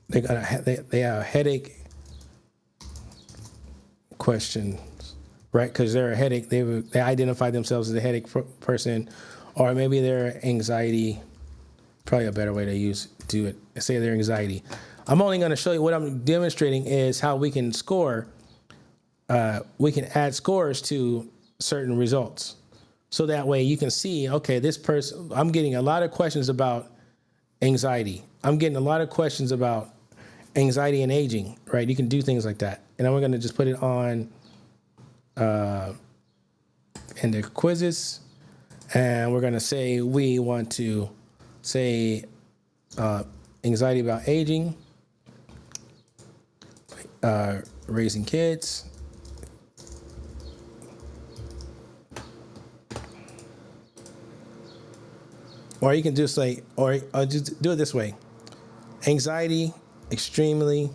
they have a headache questions, right? Because they're a headache. They identify themselves as a headache person, or maybe they're anxiety. Probably a better way to do it. Say they're anxiety. I'm only going to show you what I'm demonstrating is how we can score. We can add scores to certain results, so that way you can see, okay, this person. I'm getting a lot of questions about anxiety. I'm getting a lot of questions about anxiety and aging, right? You can do things like that. And then we're going to just put it on in the quizzes. And we're going to say we want to say anxiety about aging. raising kids. Or you can just say, or just do it this way. Anxiety, extremely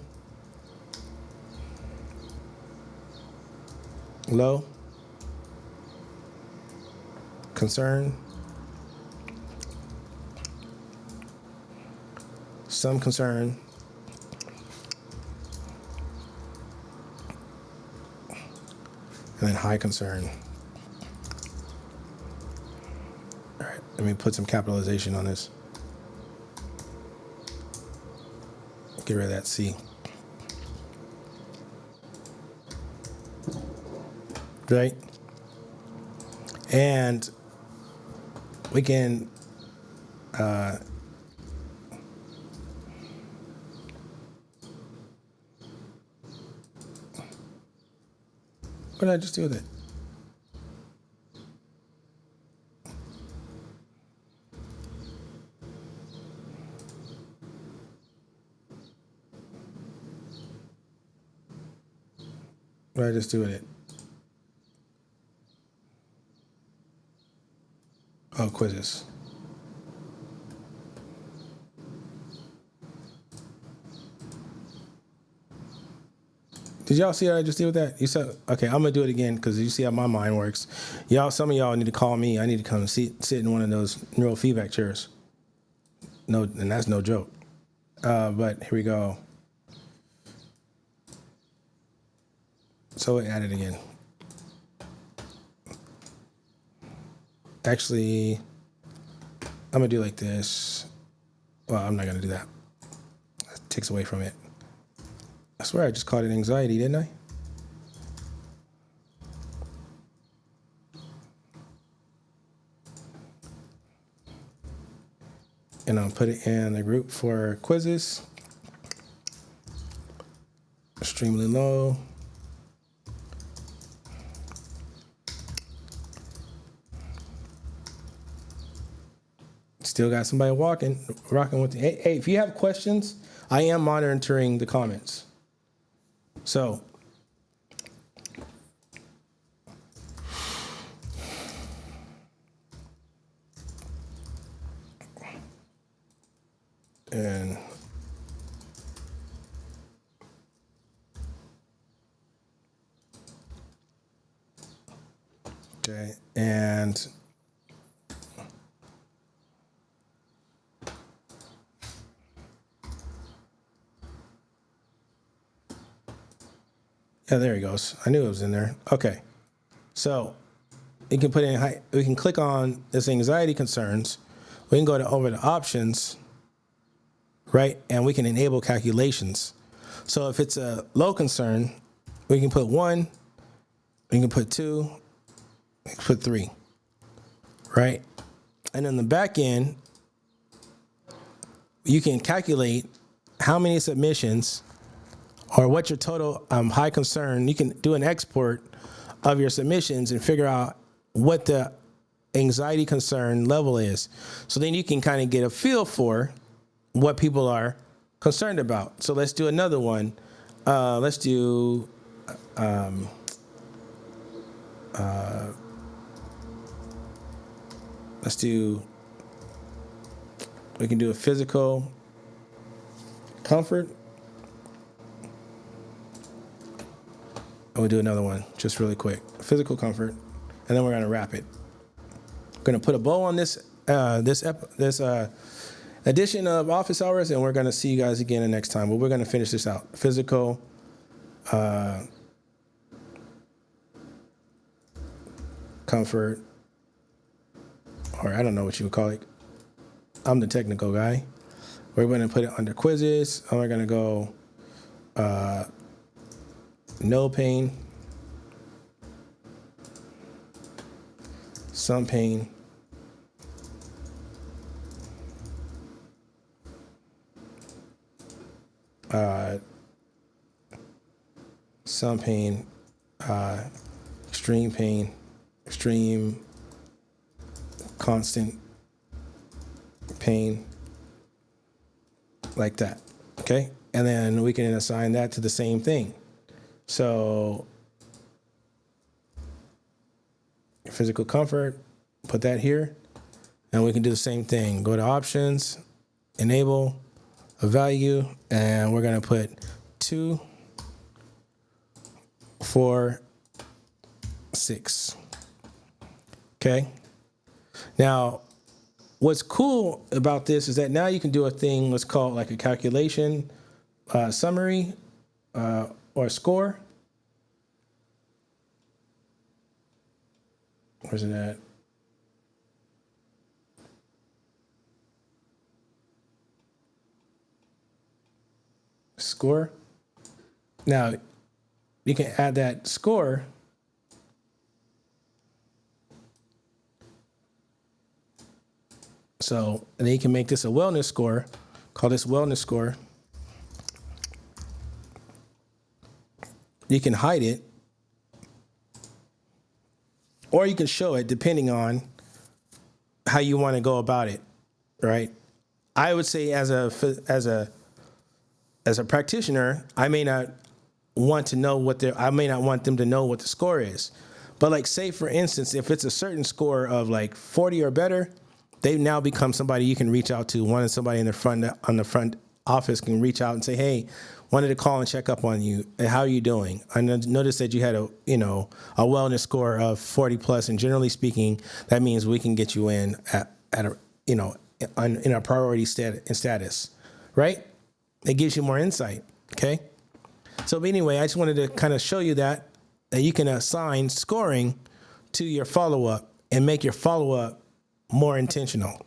low. Concern, some concern, and then high concern. All right, let me put some capitalization on this. Get rid of that C. Right? And we can what did I just do with it? What did I just do with it? Oh, quizzes. Did y'all see what I just did with that? You said, okay, I'm gonna do it again because you see how my mind works. Y'all, some of y'all need to call me. I need to come sit in one of those neurofeedback chairs. No, and that's no joke. But here we go. So add it again. Actually, I'm gonna do like this. Well, I'm not gonna do that. That takes away from it. I swear I just called it anxiety, didn't I? And I'll put it in the group for quizzes. Extremely low. Still got somebody rocking with you. Hey, if you have questions, I am monitoring the comments. So, and okay, and yeah, there he goes. I knew it was in there. Okay, so you can put in. We can click on this anxiety concerns. We can go over to options, right? And we can enable calculations. So if it's a low concern, we can put 1. We can put 2. We can put 3, right? And on the back end, you can calculate how many submissions or what's your total high concern. You can do an export of your submissions and figure out what the anxiety concern level is. So then you can kind of get a feel for what people are concerned about. So let's do another one. Let's do we can do a physical comfort. And we'll do another one just really quick. Physical comfort. And then we're going to wrap it. We're going to put a bow on this edition of Office Hours, and we're going to see you guys again the next time. But we're going to finish this out. Physical comfort, or I don't know what you would call it. I'm the technical guy. We're going to put it under quizzes, and we're going to go no pain, some pain, some pain, extreme, constant pain, like that. Okay? and then we can assign that to the same thing. So physical comfort, put that here, and we can do the same thing. Go to options, enable a value, and we're going to put 2, 4, 6. Okay. Now, what's cool about this is that now you can do a thing that's called like a calculation summary or score. Where's it at? Score. Now, you can add that score so, and then you can make this a wellness score. Call this wellness score. You can hide it, or you can show it depending on how you want to go about it, right? I would say as a practitioner, I may not want to know I may not want them to know what the score is. But like, say for instance, if it's a certain score of like 40 or better, they now become somebody you can reach out to. Somebody in the front office can reach out and say, hey, wanted to call and check up on you. How are you doing? I noticed that you had a wellness score of 40 plus, and generally speaking, that means we can get you in in a priority status, right? It gives you more insight. Okay. So anyway, I just wanted to kind of show you that you can assign scoring to your follow-up and make your follow-up more intentional.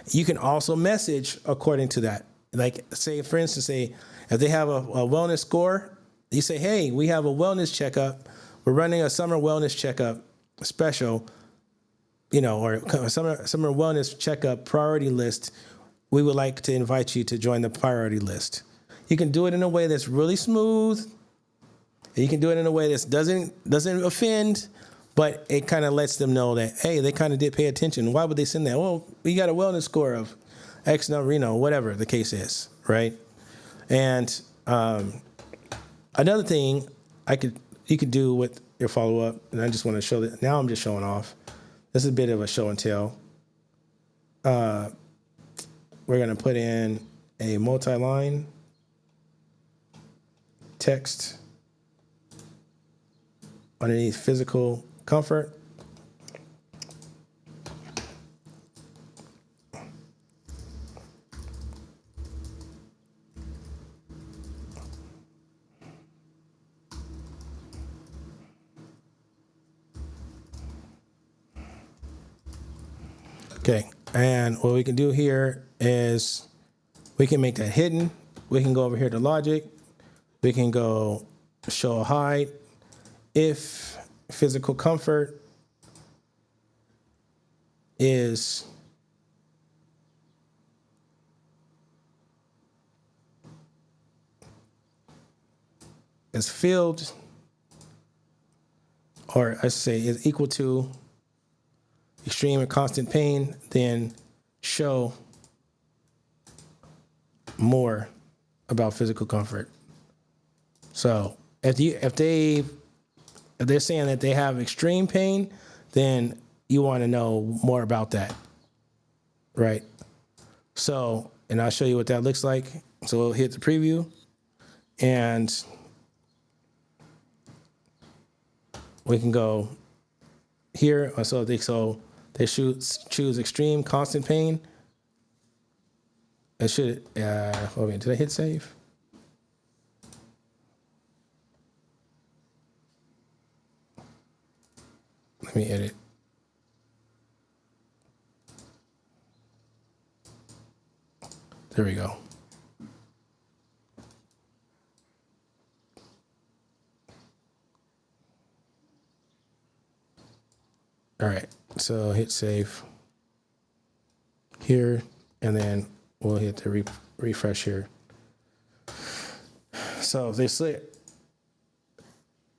You can also message according to that. Like, say, for instance, if they have a wellness score, you say, hey, we have a wellness checkup. We're running a summer wellness checkup special, or a summer wellness checkup priority list. We would like to invite you to join the priority list. You can do it in a way that's really smooth. You can do it in a way that doesn't offend, but it kind of lets them know that, hey, they kind of did pay attention. Why would they send that? Well, we got a wellness score of X number, whatever the case is, right? And another thing you could do with your follow-up, and I just want to show that. Now I'm just showing off. This is a bit of a show and tell. We're going to put in a multi-line text underneath physical comfort. Okay, and what we can do here is we can make that hidden. We can go over here to logic. We can go show hide. If physical comfort is filled, or I say is equal to extreme or constant pain, then show more about physical comfort. So if they're saying that they have extreme pain, then you want to know more about that, right? So, and I'll show you what that looks like. So we'll hit the preview, and we can go here. So they choose extreme constant pain. It should. Hold on, did I hit save? Let me edit. There we go. All right, so hit save here, and then we'll hit the refresh here. So if they select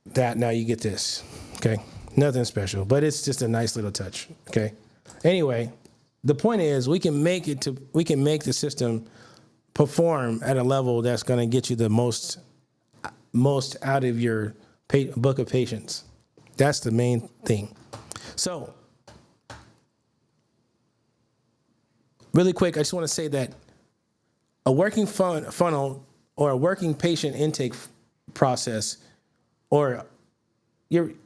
that, now you get this, okay? Nothing special, but it's just a nice little touch, okay? Anyway, the point is we can make the system perform at a level that's going to get you the most out of your book of patients. That's the main thing. So, really quick, I just want to say that a working funnel or a working patient intake process, it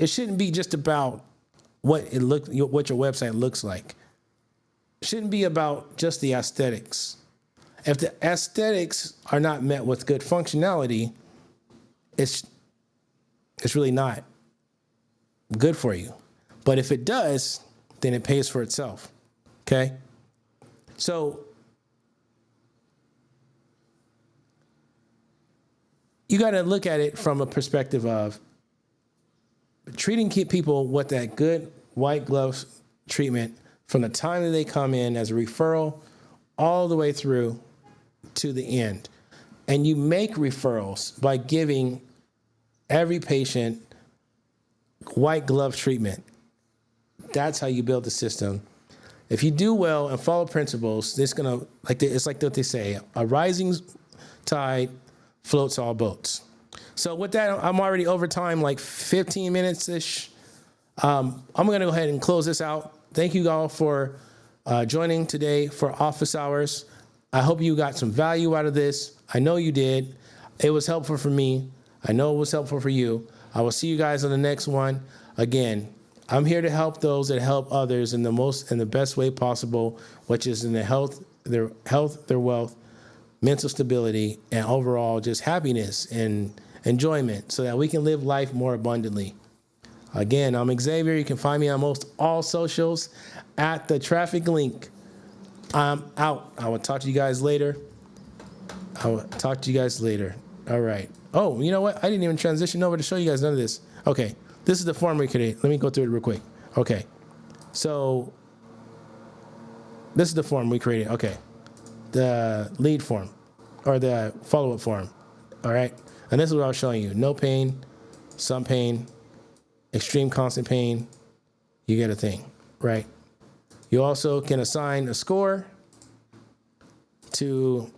shouldn't be just about what your website looks like. It shouldn't be about just the aesthetics. If the aesthetics are not met with good functionality, it's really not good for you. But if it does, then it pays for itself. Okay? So you got to look at it from a perspective of treating people with that good white glove treatment from the time that they come in as a referral all the way through to the end. And you make referrals by giving every patient white glove treatment. That's how you build the system. If you do well and follow principles, it's like what they say, a rising tide floats all boats. So with that, I'm already over time, like 15 minutes-ish. I'm going to go ahead and close this out. Thank you all for joining today for office hours. I hope you got some value out of this. I know you did. It was helpful for me. I know it was helpful for you. I will see you guys on the next one. Again, I'm here to help those that help others in the best way possible, which is in their health, their wealth, mental stability, and overall just happiness and enjoyment so that we can live life more abundantly. Again, I'm Xavier. You can find me on most all socials at the traffic link. I'm out. I will talk to you guys later. All right. Oh, you know what? I didn't even transition over to show you guys none of this. Okay. This is the form we created. Let me go through it real quick. Okay. So this is the form we created. Okay. The lead form or the follow-up form. All right. And this is what I was showing you. No pain, some pain, extreme constant pain. You get a thing, right? You also can assign a score to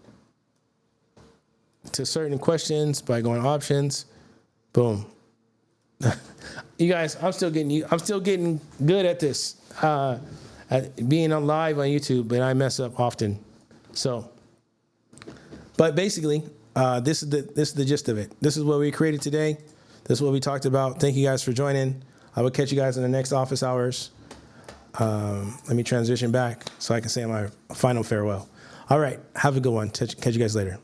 certain questions by going options. Boom. You guys, I'm still getting good at this, at being on live on YouTube, but I mess up often. So, but basically, this is the gist of it. This is what we created today. This is what we talked about. Thank you guys for joining. I will catch you guys in the next office hours. Let me transition back so I can say my final farewell. All right. Have a good one. Catch you guys later.